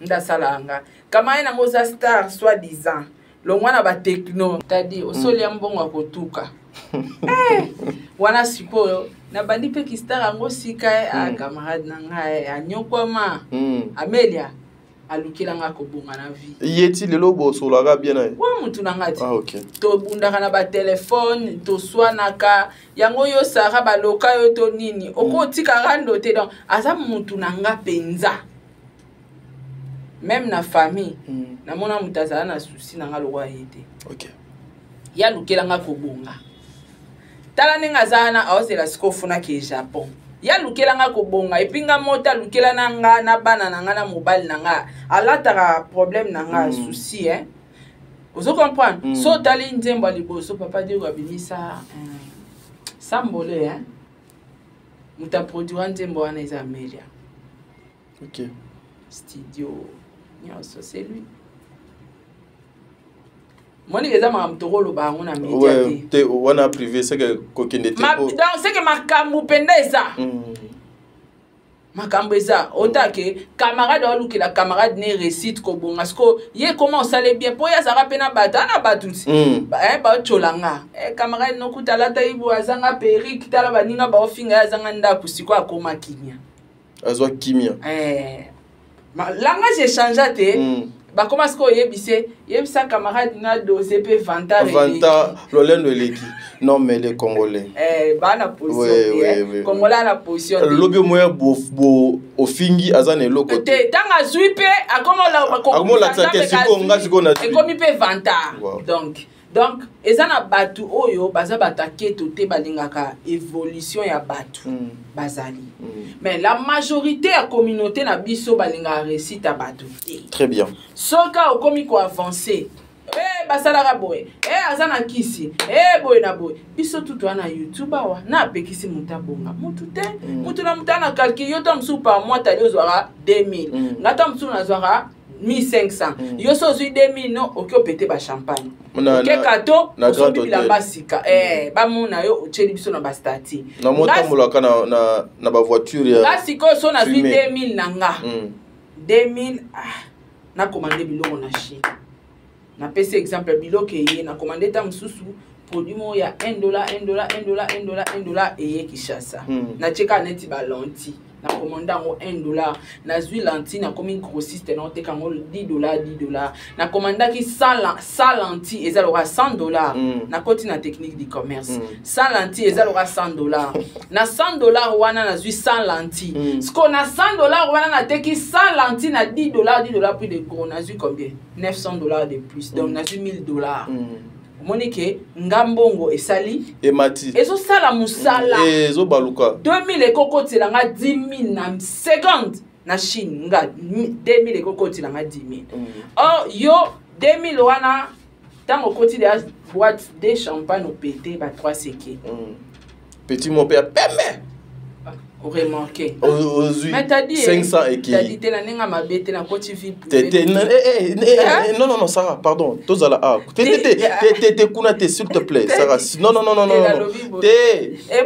Nda salanga. Kama ina ngoza star soi-disant. Longwana ba techno. Tadi osoli ambongo kotuka. Wana sikoyo na bandi pe ki star ango sika a camarade na ngai anyokoma. Amelia alukila nga ko bunga na vie. Yeti lelo bo solaka bien na. Wa mutu na ngati. Ah OK. To bundaka na ba téléphone, to swanaka, yango yo sara ba loka yo to nini. Oko tika rando te donc aza mutu na nga penza. Même na famille, na mona mutazala na souci na nga lokwa yete. OK. Ya lukela nga ko bonga. Tala ninga zana awosela sikofuna ke Japon. Ya lukela nga ko bonga epinga mota lukela na nga na bana na nga na mobile na nga. Alataka problème na nga souci hein. Vous comprenez? So tali nzembo liboso papa Dieu abimisa sambole hein. Muta produire nzembo wana eza Amelia. OK. Studio. C'est lui. Moi, les gens m'ont trop le baron à médiaté. Ouais, t'es on a privé, c'est que coquine était. Donc, c'est que ma camu pendeza. Ma cambeza, autant que camarade ou que la camarade ne récite ko bon parce que yé comment ça allait bien pour ya ça rapena batana batuti. Ba cholanga. Camarade no kutala taibu azanga perik tala baninga ba ofinga azanga ndaku siko akoma kimia. Azwa kimia. Langage échange ba comment est-ce que yebise yebisa camarade na dosé pe vanta l'olène de l'équipe non mais les congolais ba na position congolais na position lobi moya bo ofingi azane loko te tanga zuipe akomo la siko ngaziko na et comme pe vanta donc ezana batu oyo baza batake toté balingaka évolution ya batu bazali mais la majorité ya communauté na biso balinga réussite à batu très bien soka okomi ko avancer basala boye azana kisi boye na boye biso tutu na YouTube wa na pekisi mutabonga mutu te mutu na mutana calcul yo tam sou par mois tali ozwara 2000 ngata msu na zwara 1500 yo so zui 2000 no okyo pété ba champagne ke kato so bila basika ba mona yo ocheli biso na ba stati na mota mulaka na ba voiture ya basiko so na zui 2000 nanga 2000 na commander biloko na Chine na PC exemple biloko ye na commander ta msusu produit mo ya $1 et Kinshasa na cheka neti ba lenti na commanda ngo $1 na zui lenti na komi grossiste na te kango $10 na commanda ki 100 lenti ezalora $100 na koti na technique du commerce 100 lenti ezalora $100 na $100 wana na zui 100 lenti sko na $100 wana na teki 100 lenti na $10 plus de gros na zui combien $900 de plus donc na zui $1000 Monique ngambongo esali emati ezo sala musala ezo baluka 2000 ekokoti la nga 10000 na seconde na Chine nga 2000 ekokoti la nga 10000 oh yo 2000 wana tango koti de boîte de champagne au pété ba 3 seke petit mon père peme remarqué mais t'as dit 500 et qui t'as dit t'es la ninga ma bête na koti vie non Sarah pardon tozala te kuna te s'il te plaît Sarah non te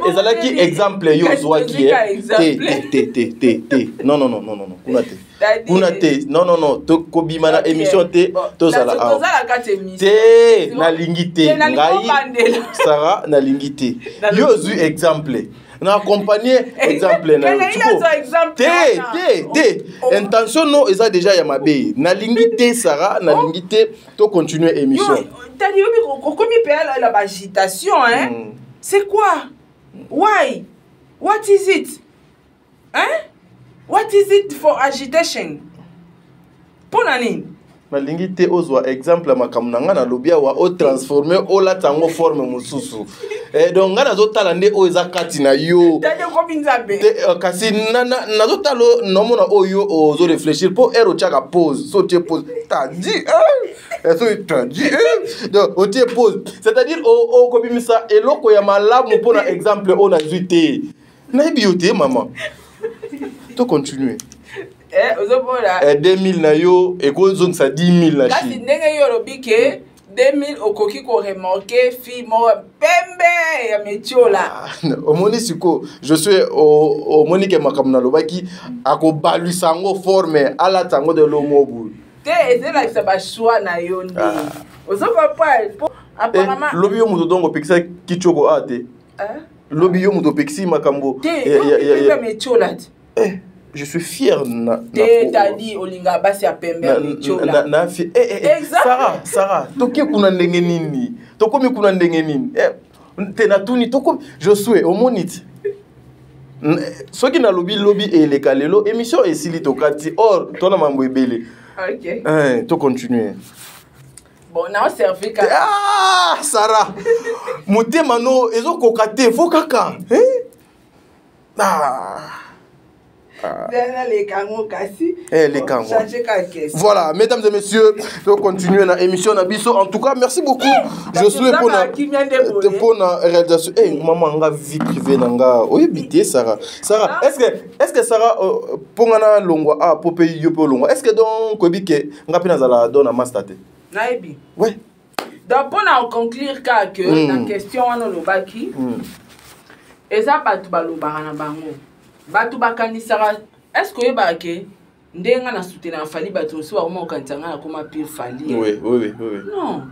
ezala ki exemple yo zwaki te non kuna te non to kobima na émission te tozala te na lingité ngai Sarah na lingité yo zu exemple na accompagner exemple na intention no eza déjà ya mabe na lingité Sarah na lingité to continuer émission t'as dit comme la agitation hein c'est quoi why what is it hein what is it for agitation pour nani nalingi te ozwa exemple ya makambo na nga na lobi awa otransforme olata yango forme mosusu donc nga nazotala nde oyo eza kati na yo kasi nazotala nomona oyo ozorefléchir mpo ere otiaka pause so otie pause tadi donc otie pause c'est-à-dire okobimisa eloko ya malamu mpo na exemple oyo nazwi te nayebi yo te mama to continue 2000 na yo ekozongisa 10 000 na kasi ndenge yo lobi ke 2000 okoki ko remorquer fille mo pembe ya metiola omoni siko je suis omoni ke makambo na lobaki akobalwisa yango forme alata yango de lomobu te ezelakisa bashwa na yo nde ozokopa apparemment lobi yo moto dongo opekisa kichoko a te lobi yo moto opekisi makambo ya metiola je suis fier t'as dit olinga basi ya pembe metiola Sarah toki kuna ndenge nini tokomi kuna ndenge nini te na tuni tokomi je suis omonite soki na lobi eleka lelo émission esili tokati or tona mambo ebele OK to continuer bon na servi ka Sarah motema no ezokoka te fo kaka Voilà, mesdames et messieurs, on continue la émission Nabiso. En tout cas, merci beaucoup. Je suis pour la réalisation. Maman, on a vie privée nanga. Oui, bité Sarah. Sarah, est-ce que Sarah pour ngana longwa a popé yopo longwa. Est-ce que donc kobike ngapina zala dona mastate? Naibi. Oui. Donc pour en conclure que la question on lobaki. Eza batu balobaka na bango. Batu bakanisaka est-ce que yebake ndenga na soutenir fali batu so ba mo kantanga na koma pire fali oui non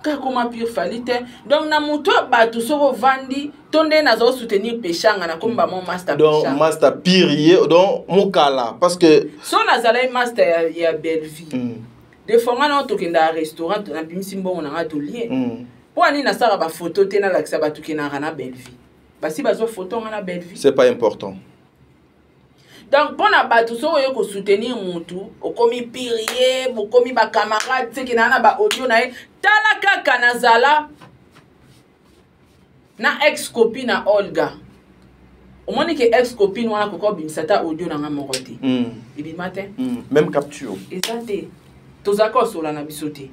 ka koma pire fali te donc na muto batu so vandi tonde na zo soutenir pechanga na komba mon master donc pechanga. Master pire donc mukala parce que so na zala master ya belle vie de fonga na to kenda restaurant na bimisi mbongo na atelier po ani na sara ba photo te na lakisa batu kena na belle vie. Basi bazo photo ngana belle vie. C'est pas important. Donc pour na batu so yo ko soutenir mutu, okomi pirier, bokomi ba camarade te kinana ba audio na tala kaka nazala na ex copine na Olga. Omoni ke ex copine wana ko bimisata audio na ngamorote. Ibi matin. Même capture. Exacté. Tozako sola na bisote.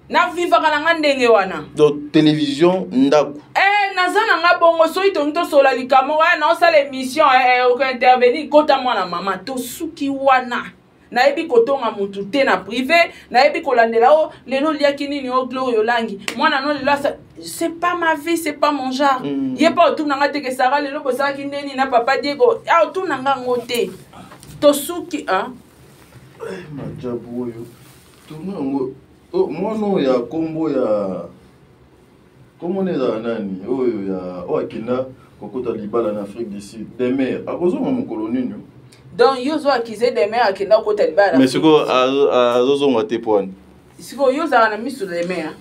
Na viva kana ndenge wana. Donc télévision ndaku. Nazana nga bongo so ito sola likamo wa na osala émission ko intervenir kota mwana mama to suki wana. Na ebi kotonga mutu te na privé, na ebi kolandela o lelo liaki nini o Glory Olangi. Mwana no lelo c'est pas ma vie, c'est pas mon genre. Yé pas tout nanga te ke Sarah lelo bosala ki ndeni na papa Diego. Tout nanga ngote. To suki majabu yo. Tout nango mwana ya kombo ya comment on est dans nani ya akina kokota libala en Afrique du Sud des mers akozo mon colonie donc yozo akize des mers akina kokota libala mais siko azozo ngate pone siko yozo na misu des mers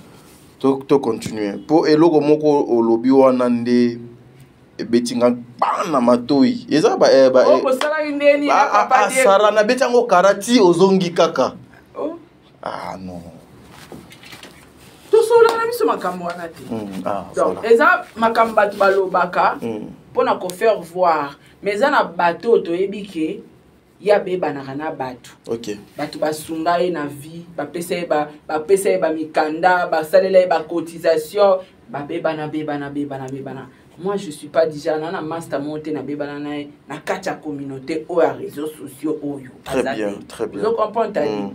to continuer pour eloko moko olobi wana nde betinga bana matoi eza ba bosala ndeni na papa Diego Sara na betango karati ozongi kaka non sola na biso makambo wana te donc eza makambo batu balobaka pona ko faire voir mais eza na bato toyebi ke ya bebanaka na batu batu basunga ye na vie bapesa ye bamikanda basalela ye bacotisation babebana moi je suis pas déjà na master monté na bebana na kati ya communauté ou ya réseaux sociaux oyo très bien vous comprenez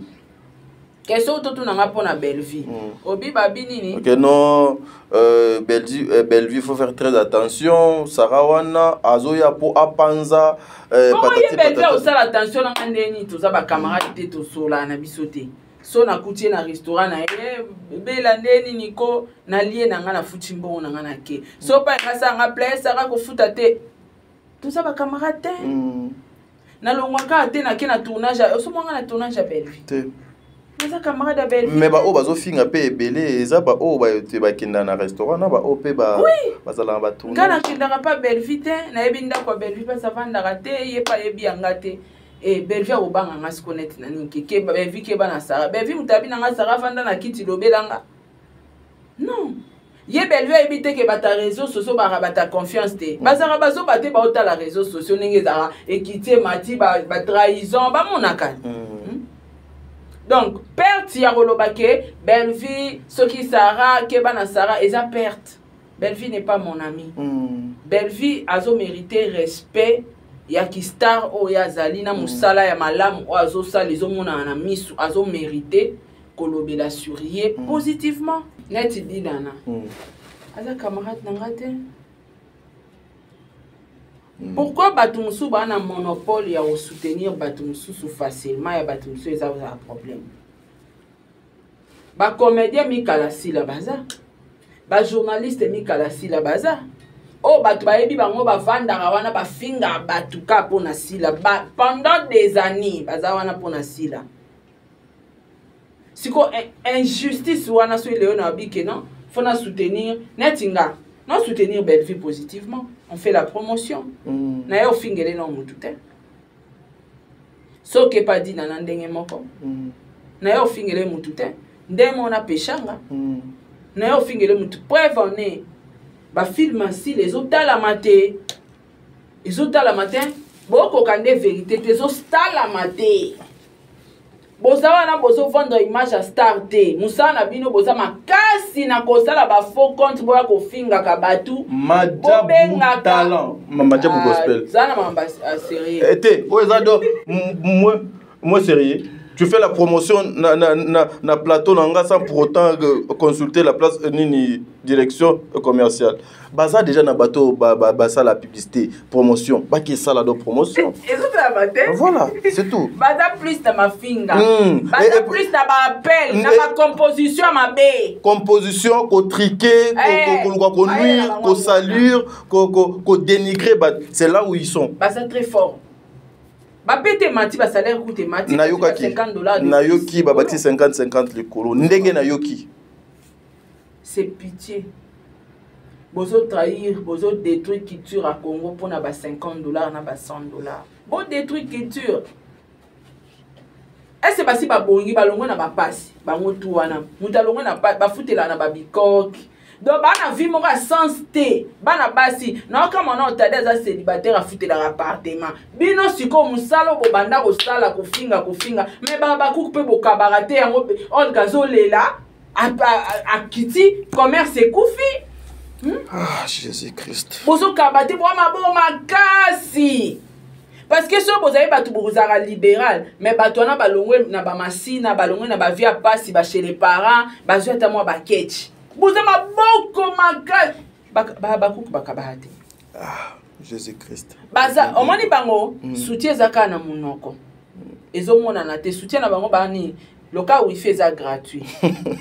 question tout nanga pona belle vie obi babini ni OK non belle vie faut faire très attention Sarah wana azoya po apanza patati patata aussi attention nanga ndeni toza ba camarade te to sola na bisote so na kutie na restaurant na bela ndeni niko na lie nanga na futi mbongo nanga na ke so pa ngasa nga place Sarah ko futa te toza ba camarade te na longwaka te na ke na tournage so mwanga na tournage ya belle vie mais ba o bazo finga pe ebele eza ba o ba te ba kinda na restaurant na ba o pe ba bazala ba tourner kana kinda pa belle vie te na ebinda kwa belle vie pa savanda rate ye pa yebi angate Et Bellevue au bang nga se connaître nani ke Bellevue ke bana Sarah. Bellevue mutabi nga Sarah vanda na kiti lobelanga. Non. Ye Bellevue ebite ke bata réseaux sociaux ba bata confiance te. Bazara bazo bate ba ota la réseaux sociaux ninge zara ekité mati ba trahison ba monaka. Donc perte ya rolobake Bellevue soki Sarah ke bana Sarah eza perte. Bellevue n'est pas mon ami. Bellevue azo mérité respect. Ya ki star o ya zalina musala ya malamu o azo salizo mona na misu azo mérité kolobela sourier positivement net dinana aza camarade nangate. Pourquoi batu musu ba na monopole ya o soutenir batu musu facilement ya batu musu eza un problème. Ba comédien Mikala Sila baza, ba journaliste Mikala Sila baza. Oh, batu bayebi bango bavandaka wana bafinga batuka pona sila pendant des années baza wana pona sila. Siko injustice wana so Léon abike non, faut na soutenir netinga, non soutenir Bellevue positivement, on fait la promotion. Na yo fingele non mutute. So ke pas dit na ndenge moko. Na yo fingele mutute, ndemo na peshanga. Na yo fingele mutu preuve en est. Ba film ainsi les autres la maté. Les autres la matin, beaucoup quand des vérités, les autres la maté. Boza na bozo vendre image à star te. Musa na bino boza makasi na kosala ba faux compte boya ko finga ka batu. Majabu talent. Majabu gospel. Zana mamba sérieux. Été, oezado moi sérieux. Tu fais la promotion na plateau nanga sans pour autant consulter la place ni direction commerciale. Baza déjà na bateau basa la publicité promotion. Ba qui ça la do promotion. Et ça la matin. Voilà, c'est tout. Baza plus na ma finga. Baza plus na ba appel, na ma composition ma bé. Composition ko triquer, ko nuire, ko salir, ko dénigrer, c'est là où ils sont. Baza très fort. Bapete mati ba salaire coûte mati $50. Nayoki babati 50 le kolo. Ndenge nayoki. C'est pitié. Bozo trahir, bozo détruire culture à Congo pour na ba $50 na ba $100. Bo détruire culture. Est-ce que si ba bongi ba longo na ba passe, ba ngotu wana. Muta longo na ba futela na ba bikok. Donc bana vie moko sens te bana basi na kama na otade za célibataire a foutre la appartement bino siko musalo bo banda ko sala ko finga mais ba ku pe bo kabarate yango on gazolela a kiti commerce kufi ah Jésus Christ bozo kabate bo makasi parce que so bozali batu bozara libéral mais batu na balongwe na ba masina balongwe na ba via passe ba chez les parents ba zota moi ba ketch. Bouzama boko magal bakuku bakabahati. Ah, Jésus Christ. Baza omoni bango soutien zaka na munoko. Ezo mona na te soutien na bango bani loka wifi za gratuit.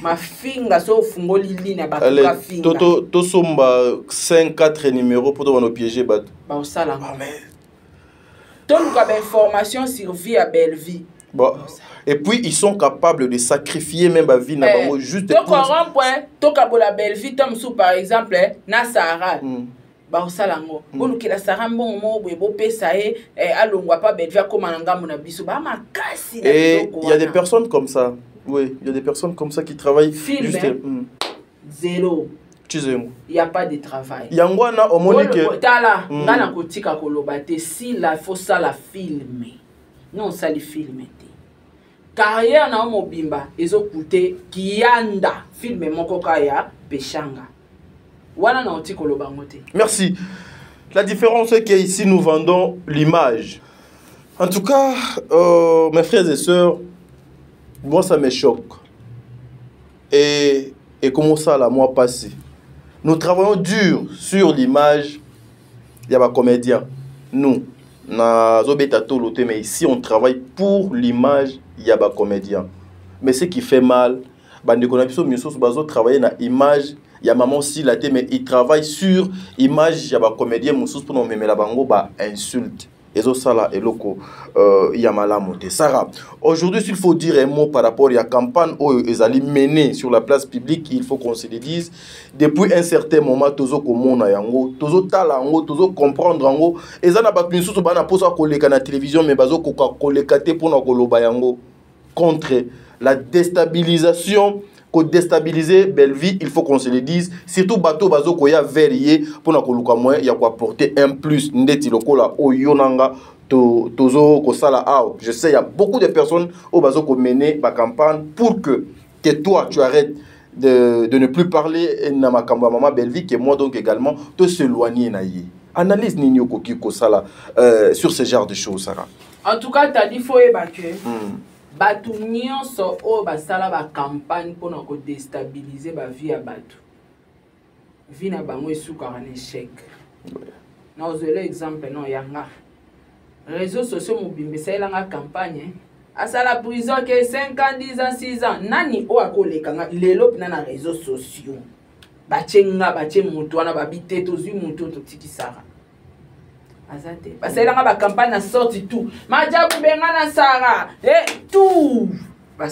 Ma finga so fungoli ligne bakuka finga. To somba 5-4 numéros pour te piéger bat. Ba osala. Amen. Donc ba information sur vie à Bellevue. Bon. Et puis ils sont capables de sacrifier même la vie na bango juste pour un point to kabola Bellevue tom sou par exemple na Sarah ba osalango boluki la Sarah mbongo mo bo pesa alongwa pa Bellevue akoma na ngambo na biso ba makasi na et il y a des personnes comme ça. Oui, il y a des personnes comme ça qui travaillent film, juste zéro. Il n'y a pas de travail. Yangwana omonike tala ngana kotika koloba te si la faut ça la filmer. Non ça les filmer. Carrière na mobimba ezo coûter kianda filme moko kaya peshanga wana na otiko lobangote. Merci. La différence est qu'ici nous vendons l'image. En tout cas, mes frères et sœurs, moi ça me choque. Et comment ça la mois passé, nous travaillons dur sur l'image. Il y a des comédiens. Nous, mais ici on travaille pour l'image. Il y a des comédiens. Mais ce qui fait mal, ils travaillent dans l'image. Il y a maman aussi là, mais ils travaillent sur l'image. Il y a des comédiens pour nous mettre la bango insulte. ezosala eloko ya malamu te. Sarah, aujourd'hui s'il faut dire un mot par rapport à la campagne oyo ezali menée sur la place publique, il faut qu'on se le dise depuis un certain moment tozo komona yango, tozo tala yango, tozo comprendre yango, ezana batu misusu bana posa koleka na télévision mais bazo koka koleka te pona koloba yango contre la déstabilisation. Pour déstabiliser Belleville, il faut qu'on se le dise. Surtout bateau bazo koya verrier pour na koluka moins ya ko apporter un plus ndeti lokola o yonanga tozo ko sala ao. Je sais il y a beaucoup de personnes au bazo ko mener ma campagne pour que toi tu arrêtes de ne plus parler na makambo maman Belleville que moi donc également te s'éloigner na yi. Analyse nini okoki ko sala sur ce genre de choses, Sarah. En tout cas, tu as dit faut évacuer. Batu nyonso o basala ba campagne pour na ko déstabiliser ba vie ya batu. Vie na bango esuka en échec. Na ozele exemple non yanga. Réseaux sociaux mobimbe sailanga campagne. Asala prison que 5 ans, 10 ans, 6 ans. Nani o akoleka nga lelo pina na réseaux sociaux. Bachenga bache mutu wana babite tozui mutu totiki Sarah. Azate. Parce que là, la campagne a sorti tout. Madjabou Bengana Sarah. Et tout. Bah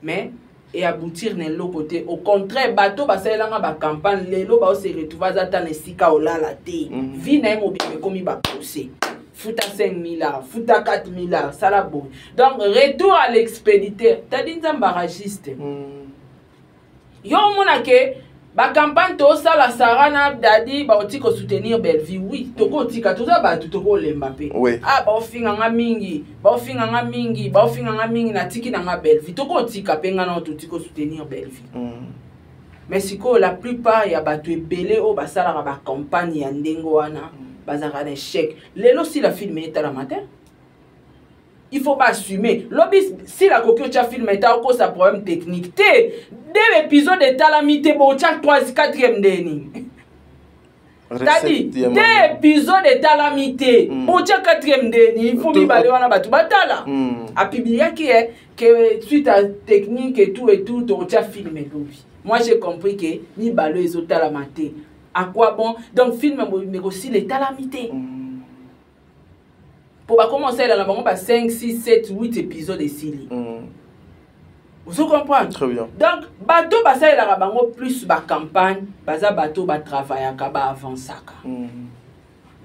mais, et aboutir dans l'autre côté. Au contraire, bateau, parce que là, la campagne, les lots, se retrouve à Zatan et Sika au la thé. Vie n'a pas comme il va pousser. Fouta 5 000, fouta 4 000, ça la boue. Donc, retour à l'expéditeur. T'as dit un barragiste. Yo, mon que. Ba campagne to sala Sarah dadi ba otiko soutenir Belleville oui toko tika toza ba toko Mbappé oui. Ah ba ofinga nga mingi na tiki na nga Belleville toko tika penga na toko soutenir Belleville mais siko la plupart ya ba to ebele o ba sala ba campagne ya ndengo wana bazaka na échec lelo si la film est à la matin il faut pas assumer. Lobby, si la coquille a filmé, il y a un problème technique. 2 épisodes de Talamité, il y a 4e déni. C'est-à-dire, 2 épisodes de Talamité, il y a 4e déni. Il faut que tu batala. A publié que suite à technique et tout, tu as filmé. Moi, j'ai compris que ni balo et Talamité. À quoi bon? Donc, film, mais aussi les Talamité. Pour commencer, il y a 5, 6, 7, 8 épisodes de Sili. Vous comprenez? Très bien. Donc, bateau, il y a plus de campagne, bateau, travail, avance.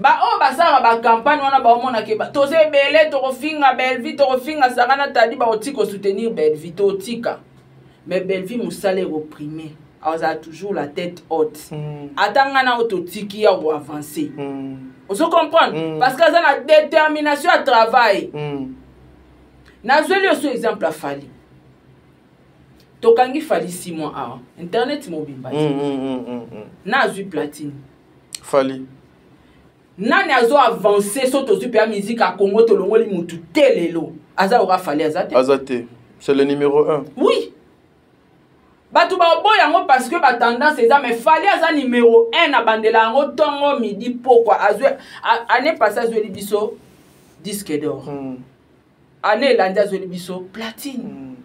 La campagne, on a dit que Belleville, Sarana, tadi soutenir Belleville, mais Belleville, Moussale reprimé. On a toujours la tête haute. Attends, autotiki ou avancer. Vous comprenez? Parce que ça a la détermination à travailler. N'a-je eu exemple à Fali. Tokangi Fali 6 mois avant. Internet mobile. N'a-je eu platine. Fali. N'a-je eu avancé sur ton super musique à Congo, Tolongoli, Moutou, Telelo. Aza aura Fali Azate. Azate. C'est le numéro 1. Oui. Batu ba boyango parce que ba tendance c'est ça mais fallait ça numéro 1 na bandela ngo tongo midi pourquoi année passée azwe biso disque d'or. Année l'année azwe biso platine.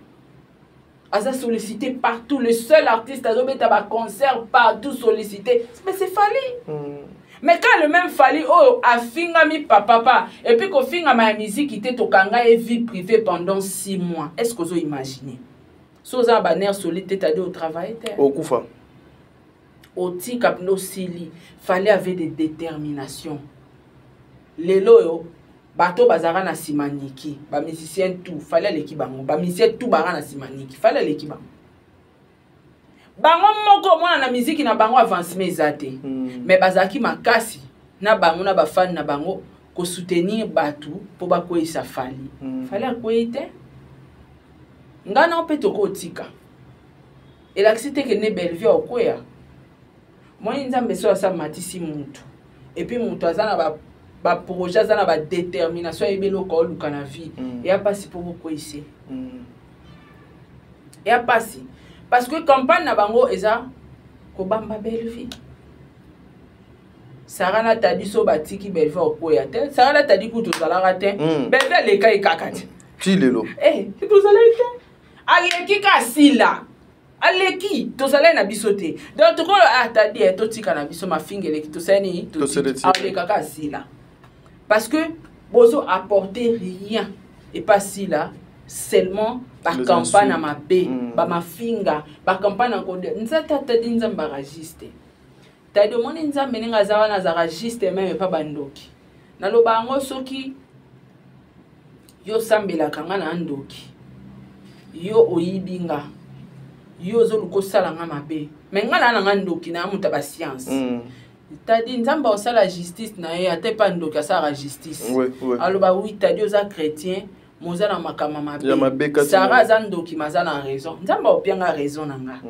Aza sollicité partout, le seul artiste azobeta ba concert partout sollicité. Mais c'est Fali. Mais quand le même Fali oh a fingami papa et puis qu'on finga ma musique qui était tokanga et vie privée pendant 6 mois. Est-ce que vous imaginez? Soza banner solide t'as dit au travail au Koufa au tikapno sili fallait avoir des déterminations les loyo bateau bazara na simaniki ba musicien tout fallait l'équipe bango ba musicien tout bara na simaniki fallait l'équipe bango moko mona na musique na bango avancement ezate mais bazaki makasi na bango na ba fan na bango ko soutenir batu pour ba ko isa Fali fallait ko ite ngana opeto ko tika et l'accident que ne Belleville okoya moi nzambe so sa matisi muntu et puis muntu azana ba projet azana ba détermination ebelo ko luka na vie et a passer pour beaucoup ici et a passer parce que campagne na bango eza ko bamba Belleville Sarana tadi so batiki Belleville okoya te Sarana tadi ku to zala raté Belleville le kai kakati ti lelo to zala ite aleki kasila aleki to sala na bisote donc to ko atadi to tika na biso mafingele ki to sani to aleka kasila parce que bozo apporter rien et pas si là seulement par campagne à ma bé ba ma finga ba campagne encore nzata tadi nzamba registre tadi moni nzambe ninga zawa na za registre même pas bandoki na lo bango soki yo sambela kanga na ndoki yo oyibinga yo zo luko sala nga mabe mais nga na ndoki na muta ba science tadi nzamba osala justice na ye ate pa ndoki asala justice aloba oui tadi oza chrétien mozana makama mabe sara za ndoki mazana raison nzamba opianga raison nanga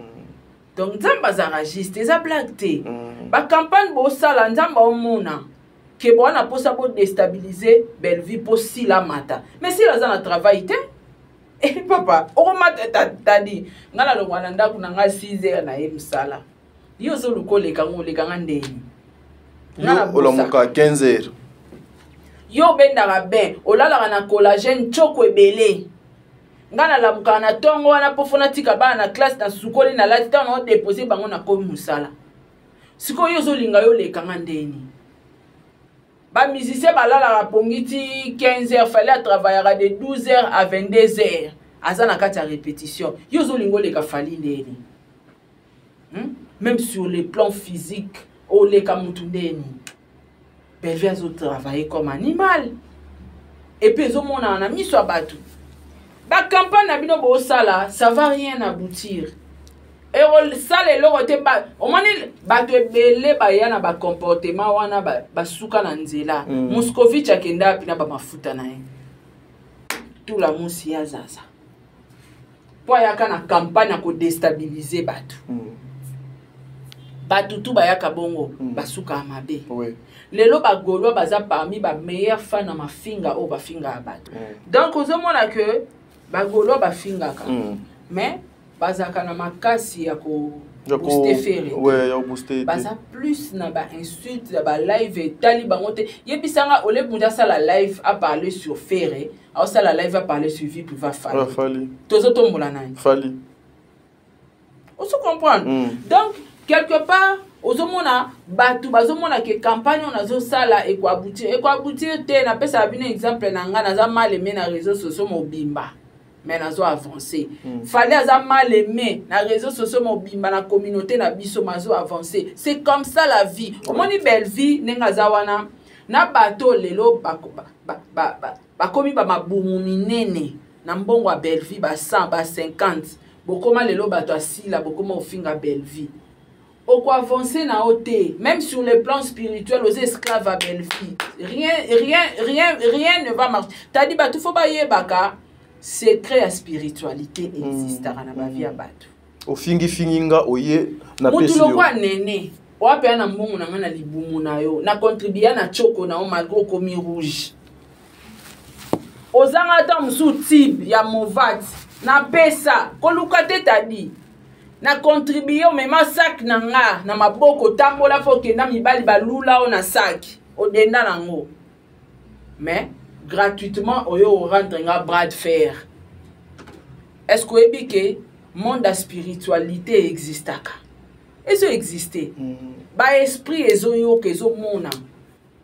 donc nzamba za registre eza blague te ba campagne bo sala nzamba omona ke bona posa bo déstabiliser belle vie po si la mata mais si la za na travail te eh papa o mata tadi ngala lo wana ndaku nanga 6h na ye msala yo zo lukole kango le kanga ndeni ngala olamuka 15h yo bendaka ben olalaka na collagène choko ebele ngana la muka na tongo wana pofona tika bana na classe na sukoli na lati ta na déposer bango na komi musala siko yo zo linga yo le kanga ndeni ba musicien balala pongiti 15h fallait travailler de 12h à 22h azana kati ya répétition yo zo lingo le ka fali ndeni même sur le plan physique o le ka mutu ndeni Belvia zo travailler comme animal et puis zo mona na miso abatu ba campagne na bino bo sala ça va rien aboutir et on sale lo côté ba o moni ba to belé ba yana ba comportement wana ba suka na nzela Moscovitch akenda pina ba mafuta na ye tout la musi ya zaza po ya kana campagne ko déstabiliser batu batu tu ba yaka bongo basuka mabe lelo ba golo baza parmi ba meilleurs fans na mafinga o ba finga abatu donc ozomona que ba golo ba finga ka mais bazaka na makasi ya ko booster ferré ya booster baza plus na ba insulte ba live tali bango te yebisanga ole bunja sala live a parler sur ferré a sala live a parler sur vie privée fali tozo tombola nani fali on se comprend donc quelque part ozomona batu bazomona ke campagne on azo sala e ko aboutir te na pesa bino exemple na nga na za mal aimé na réseaux sociaux mobimba mais nazo avancer fallait aza mal aimé na réseaux sociaux mobimba na communauté na biso mazo avancer c'est comme ça la vie omoni belle vie nenga za wana na bato lelo ba komi ba mabumu minene na mbongo a belle vie ba 100 ba 50 bokoma lelo bato asila bokoma ofinga belle vie au quoi avancer na oté même sur le plan spirituel aux esclaves à belle vie rien ne va marcher t'as dit bah tout faut ba yebaka secret à spiritualité existera na ba vie ya bato o finginga oye na pesi yo kwa nene o apena na mbongo na ngana libumu na yo na contribuer na choko na o malgré komi rouge ozanga ta musu type ya movati na pesa koluka te tadi na contribuer même sac na nga na maboko tambola fo ke na mibali balula o na sac o denda nango mais gratuitement oyo rentre nga bras de fer est-ce que ebike monde de spiritualité existaka ezo exister ba esprit ezo yo ke zo mona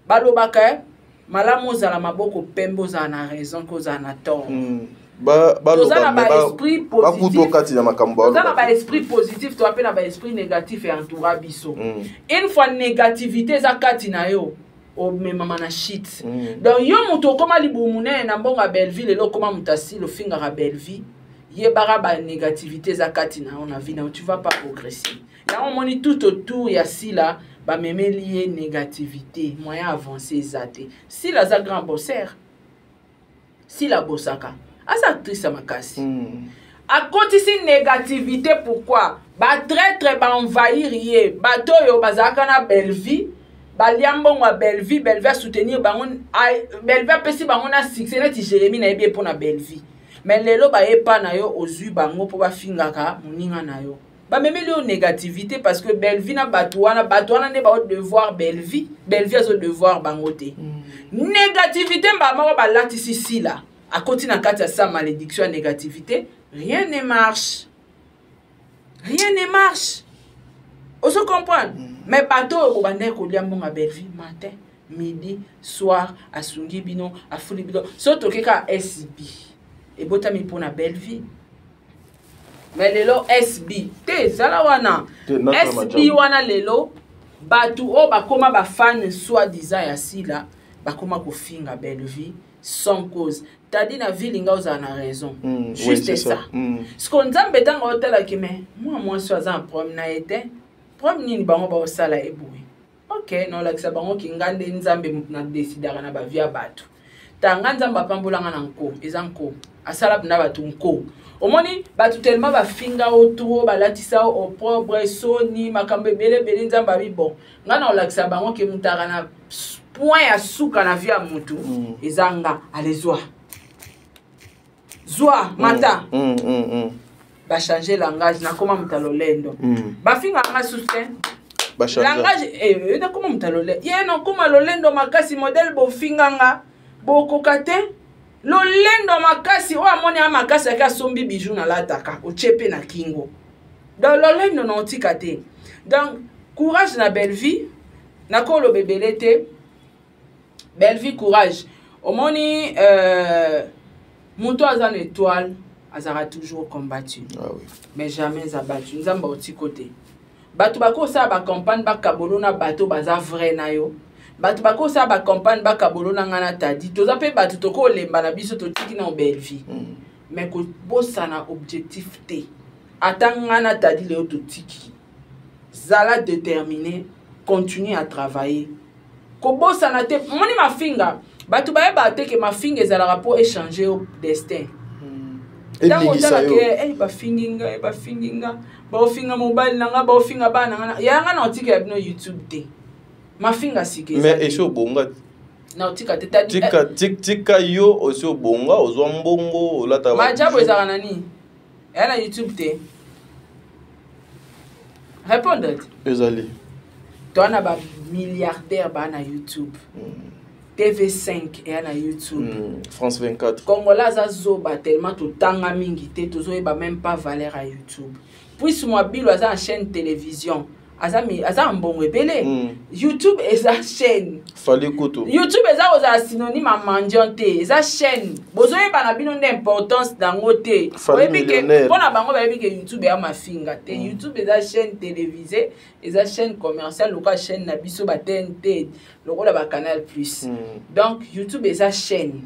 balobaka malamu za la maboko pembo za na raison ko za na tort ba esprit positif to appelle ba esprit négatif et entoura biso une fois négativité za kati na yo o mema na shit donc yo muto koma libumune na mbonga Belleville lo koma mutasi lo finga ra Belleville ye bara ba négativité za kati na on a vie na tu vas pas progresser là on moni tout autour ya sila ba meme lié négativité moyen avancer zate si la za grand bosseur si la bossaka asa actrice makasi à côté si négativité pourquoi ba traître ba envahir ye bato yo bazaka na Belleville ba liambo wa Belleville soutenir bango Belleville pesi bango na succès na ti Jérémie na ebie pour na Belleville mais lelo ba epa na yo ozui bango po ba fingaka muninga na yo ba memeli o négativité parce que Belleville na batouana ne ba devoir Belleville azo devoir bango te négativité ba mako ba latisi si là à côté na kati ya sa malédiction négativité rien ne marche on se comprend mais bateau ko bande ko liambo nga Belleville matin midi soir asungi bino afuli bino so tokeka SB ebotami mpona belle vie mais lelo SB te zala wana SB wana lelo batu o bakoma ba fan soi-disant ya sila bakoma kofinga belle vie sans cause tadi na ville nga oza na raison juste oui, ça ce qu'on nzambe tanga otala ki mais moi so aza problème na été problème nini bango ba osala eboué OK non la bango ki ngande nzambe na décidera na ba via batu tanga nzamba pambolanga na nko ezanko asala na batu nko omoni batu tellement ba finga autour ba latisa au propre soni makambe bele nzamba bi bon ngana olakisa bango ki mutara na point ya suka na via mutu ezanga alezwa zwa mata ba changer langage na koma mutalolendo ba finga nga soutien ba changer langage na koma mutalolendo ye no koma lolendo makasi modèle bo finga nga bo kokate lolendo makasi o amoni amakasi aka sombi bijou na lataka o chepe na kingo dans lolendo no tikate donc courage na belle vie na kolo bebelete belle vie courage omoni muto azan étoile azara toujours combattu oui. Mais jamais abattu nzamba oti côté batu bakosa ba campagne ba kabolona bato baza vrai na yo batu bakosa ba campagne ba kabolona ngana tadi toza pe batu toko lemba na biso totiki na belle vie mais ko bossa na objectif te atanga na tadi le totiki zala déterminé continue à travailler ko bossa na te moni mafinga batu baye bate ke mafinga ezala pour échanger au destin tango tala ke ba finginga ba ofinga mobile nanga ba ofinga bana ngana ya ngana otike ya bino YouTube te mafinga sike mais eso bonga na otika te tadi tika yo oso bonga ozwa mbongo olata ba jabo ezala nani ya na YouTube te répondre ezali toi na ba milliardaire ba na YouTube TV5 et na YouTube France 24 Congolais azoba tellement to tanga mingi te tozoyeba même pas valeur à YouTube puis moi bilo aza en chaîne télévision aza mbongo ebele YouTube eza chaîne fallait koto YouTube eza oza synonyme à mendiant te eza chaîne bozoyeba na bino d'importance dango te oyebi ke pona bango bayebi ke YouTube ya mafinga te YouTube eza chaîne télévisée eza chaîne commerciale loka chaîne na biso ba TNT lokola ba Canal Plus donc YouTube eza chaîne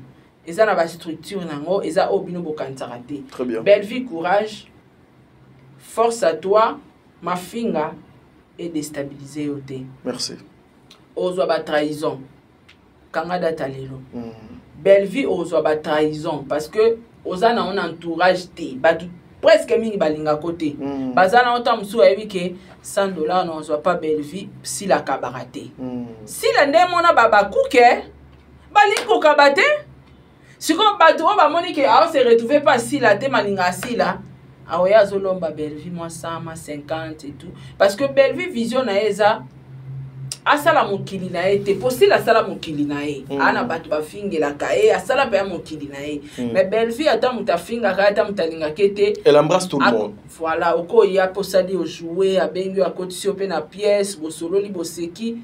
eza na ba structure nango eza obino bokansaka te très bien belle vie courage force à toi mafinga et déstabiliser au thé. Merci. Ozo ba trahison. Kanga data lelo. Belle vie ozo ba trahison parce que oza na un entourage té. Ba presque mingi balinga côté. Bazana otam sou ebi ke $100 na ozo pas belle vie si la kabarate. Si la ndemona baba kuke balingo kabate. Si ko bato ba moni ke a se retrouver pas si la té malinga si la aoya zolomba belle vie moi 100 moi 50 et tout parce que belle vie vision na eza asala mokili na ete possible asala mokili na e ana bato bafingela ka e asala pa mokili na e mais belle vie ata mutafinga ka ata mutalinga kete elle embrasse tout le monde voilà oko ya posali o jouer abengi a cotisio pe na pièce bo solo li bo seki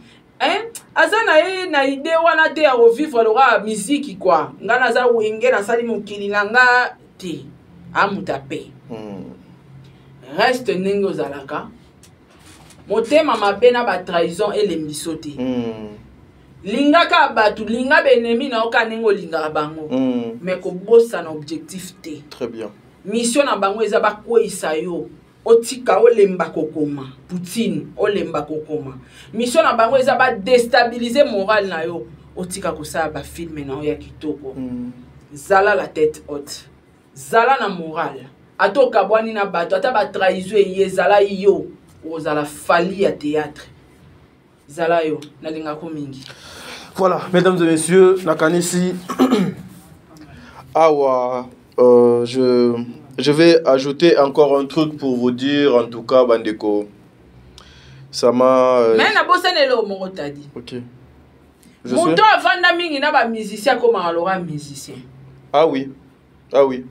azana e na idée wana te ya revivre le musique quoi ngana za wenge na sali mokili nanga te amutape reste ndenge ozalaka motema mabe na ba trahison elembiso te lingaka bato linga benemi na oka ndenge olingaka bango mais kobosa na objectif te très bien mission na bango eza bakweyisa yo otika olemba kokoma Poutine olemba kokoma mission na bango eza ba déstabiliser moral na yo otika kosala ba film na ya kitoko zala la tête haute zala na moral atoka bwani na bato ata ba trahison yezala yo ozala fali ya théâtre zala yo na linga ko mingi. Voilà, mesdames et messieurs, nakanisi awa je vais ajouter encore un truc pour vous dire en tout cas bandeko ça m'a mais na bosanelo mo tadi. OK. Moto avanda mingi na ba musicien comme alora musicien. Ah oui. Ah oui.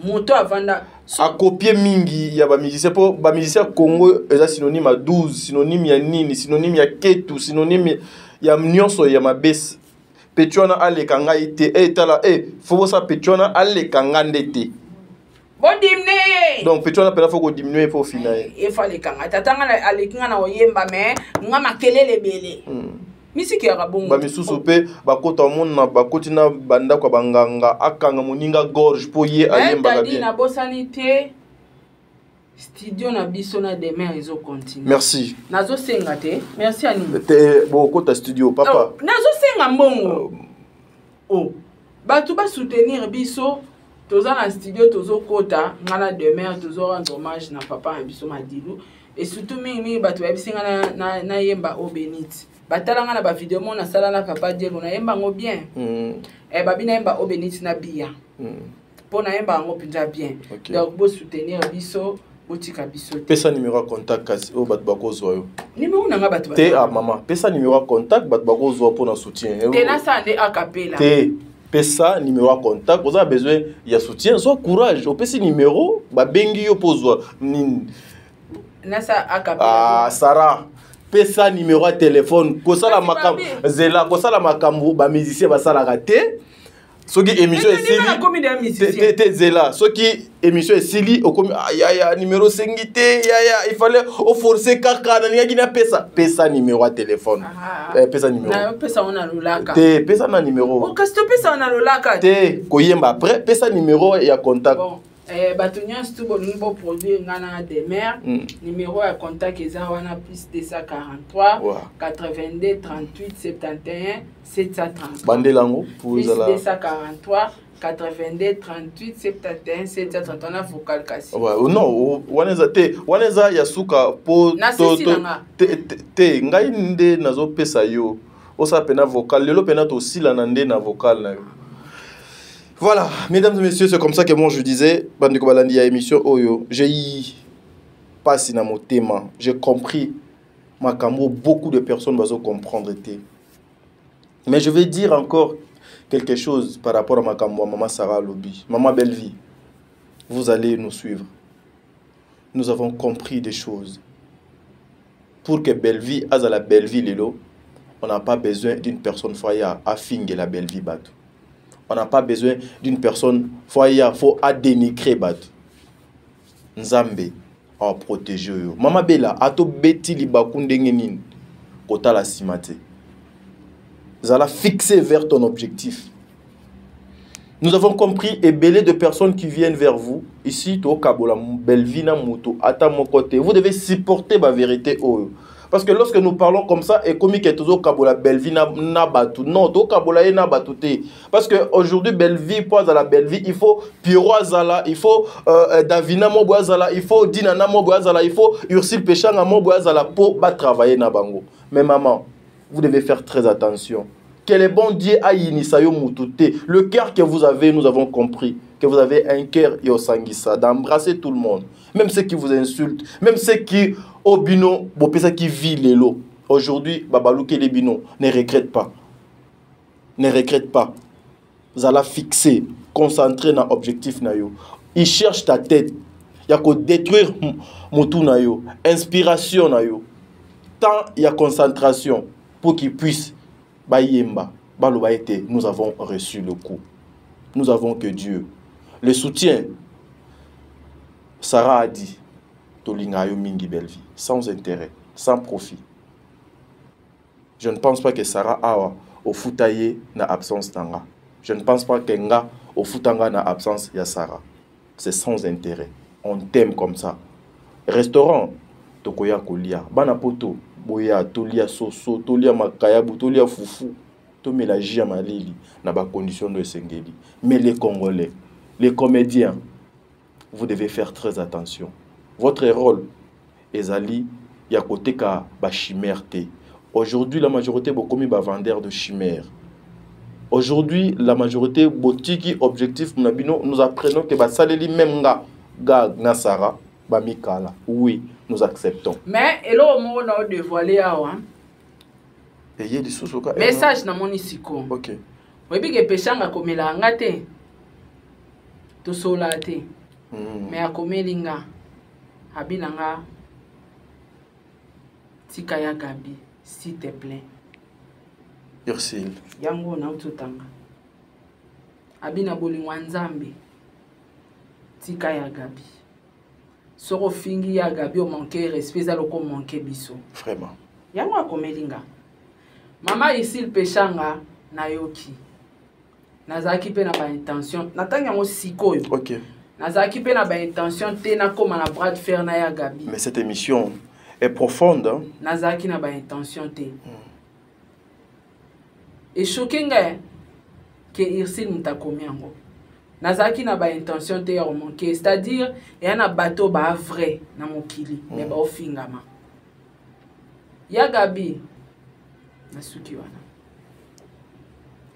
Moto avanda a copier mingi ya ba musicien pour ba musicien Congo est synonyme à 12, synonyme ya nini, synonyme ya ketu, synonyme ya nyonso ya mabes Petuana aleka ngai te tala faut ça Petuana aleka ngande te bon diminuer donc Petuana pela faut ko diminuer pour finir il faut les kanga tatanga alekinga na oyemba mais nga makelele bele misiki ya kabongo ba misusu pe bakota mona bakoti na banda kwa banganga akanga moninga gorge po ye ayemba bien na bosanité studio na biso na demain ezo continue merci nazo senga te merci ani te bokota studio papa nazo senga mbongo batu ba soutenir biso toza na studio tozo kota ngana demain tozo rendre hommage na papa biso Madilu et surtout mingi batu ba bisinga na yemba Obenit batala ngana ba video mo na sala na papa Diego na yemba ngo bien babina yemba Obenit na bia po na yemba ngo pinja bien donc bo soutenir biso botika biso pesa numéro de contact kasi o bat bakozwa yo numéro na nga batu te mama pesa numéro de contact bat bakozwa pour na soutien te na sande acapella te pesa numéro de contact vous avez besoin ya soutien soit courage au pesa numéro ba bengi yo pozwa na sa acapella Sarah pesa numéro de téléphone kosala makam zela kosala makambu ba musicien ba sala raté soki émission est te zela soki émission est sili okomi ya numéro sengité ya il fallait au forcer kaka na ngaki na pesa numéro de téléphone pesa numéro na pesa ona lolaka te pesa na numéro o kasto pesa ona lolaka te koyemba après pesa numéro ya contact bon batunya stu bolingi bo produire ngana demer numéro ya contact eza wana plus 243 82 38 71 730 bandelango pour plus 243 82 38 71 730 na vocal kasi non waneza ya suka po te ngai nde nazo pesa yo osa pena vocal lelo pena to sila na nde na vocal na yo. Voilà, mesdames et messieurs, c'est comme ça que moi je disais, Bandeko Balandi à émission Oyo, j'ai passé dans mon thème, j'ai compris, beaucoup de personnes vont comprendre. Mais je vais dire encore quelque chose par rapport à Maman Sarah Lobby, Maman Bellevie. Vous allez nous suivre. Nous avons compris des choses. Pour que Bellevie, à la Bellevie, Lelo, on n'a pas besoin d'une personne foyer à finir la Bellevie Batou. On n'a pas besoin d'une personne foyer, faut dénigrer Batou. Nzambe a protégé. Mama Bella, ato beti li bakundengenin, kota la simate. Zala fixé vers ton objectif. Nous avons compris et belé de personnes qui viennent vers vous. Ici, to kabola belvina muto ata mon côté. Vous devez supporter ma vérité. Parce que lorsque nous parlons comme ça, et comme il y a toujours kabola belvina na batu. Non, to kabola na batute. Parce que aujourd'hui Bellevie pose à la Bellevie, il faut Pierrot Azala, il faut Davina Mobo Azala, il faut Dinana Mobo Azala, il faut Ursule Péchanga Mobo Azala pour travailler na bango. Mais maman, vous devez faire très attention. Quel est bon Dieu a Yinisayo Moutoute. Le cœur que vous avez, nous avons compris que vous avez un cœur et au sanguissa, d'embrasser tout le monde, même ceux qui vous insultent, même ceux qui au bino, qui vit les lots. Aujourd'hui, Babalouke les bino, ne regrette pas. Ne regrette pas. Vous allez fixer, concentrer dans l'objectif. Il cherche ta tête. Il y a que détruire Moutou Nayo. Inspiration Nayo. Tant il y a concentration pour qu'il puisse Bayemba, Balobaïté, nous avons reçu le coup. Nous avons que Dieu. Le soutien, Sarah a dit, Tolingayo Mingi Bellevie, sans intérêt, sans profit. Je ne pense pas que Sarah a au foutaye na absence d'anga. Je ne pense pas que nga au foutanga na absence ya Sarah. C'est sans intérêt. On t'aime comme ça. Restaurant, Tokoya Kolia, Banapoto. Boya, tolia soso, tolia makayabu, tolia fufu, to mélanger à malili, n'a pas condition de sengeli. Mais les Congolais, les comédiens, vous devez faire très attention. Votre rôle, Ezali, y a côté ka ba chimère té. Aujourd'hui, la majorité beaucoup mis ba vendeur de chimères. Aujourd'hui, la majorité botiki objectif nous apprenons que ba saleli même ga Nasara, ba mikala. Oui. Nous acceptons. Mais et là, on a dévoilé et il y a des sous message na moni siko. OK. Oui, bi ke peshanga komela ngate. To solate. Mais a komelinga. Abinanga. Tika ya Gabi, s'il te plaît. Ursule. Yango na ututanga. Abina bolingwa nzambe. Tika ya Gabi. Soko fingi ya Gabi o manquer respect za loko manquer biso. Vraiment. Yango akomelinga. Mama Ursule Peshanga na yoki. Nazaki pe na ba intention. Natanga yango sikoyo. OK. Nazaki pe na ba intention te na koma na bras de fer na ya Gabi. Mais cette émission est profonde. Hein? Nazaki na ba intention te. Et choquinga que Ursule mutakomiango. Nazaki na ba intention te ya manquer, c'est-à-dire y a na bateau ba vrai na mokili, mais ba ofingama. Ya Gabi na suki wana.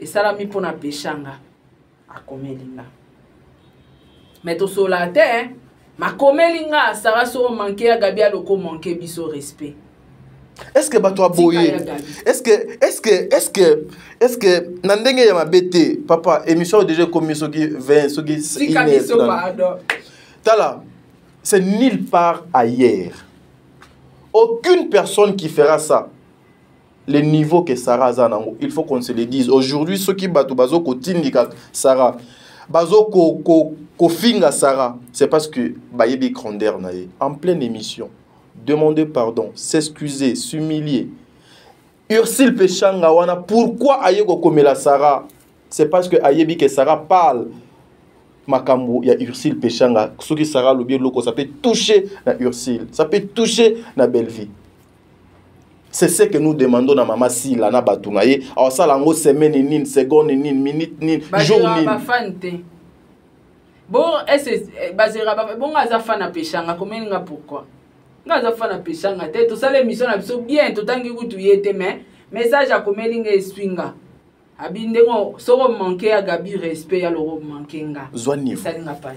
Et ça mi pona Peshanga akomelinga. Mais to solate ma komelinga sara so manquer ya Gabi aloko manquer biso respect. Est-ce que bato aboye? Est-ce que nandenge ya mabete papa émission déjà comme soki 20 soki Tala, c'est nulle part ailleurs. Aucune personne qui fera ça. Le niveau que Sarah Zanango, il faut qu'on se le dise. Aujourd'hui, ceux qui battent bazo ko tindika Sarah, bazo ko finga Sarah, c'est parce que bayebi grandeur nae en pleine émission. Demander pardon, s'excuser, s'humilier. Ursule Peshanga wana, pourquoi ayeko komela Sarah? C'est parce que ayebi que Sarah parle makambo ya Ursule Peshanga. Ce qui Sarah lobi loko, ça peut toucher na Ursule, ça peut toucher na belle vie. C'est ce que nous demandons à maman Sila na batunaye. Alors ça lango semaine ni seconde ni minute ni jour ni. Bon, est-ce basera ba bon azafa na Peshanga komelinga pourquoi? Ngaza fa na Peshanga te to sala émission na biso bien to tangi kutu yete mais message a komelinga eswinga. Abindengo soko manquer à Gabi respect ya loro mankenga. Zwani. Ça n'inga pas.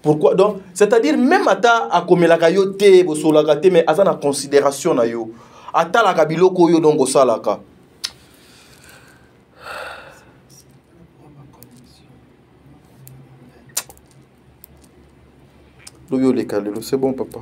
Pourquoi donc c'est-à-dire même ata akomelaka yo te bosolaka te mais azana considération na yo. Ata la kabiloko yo donc osalaka. Loyo le kalelo, c'est bon papa.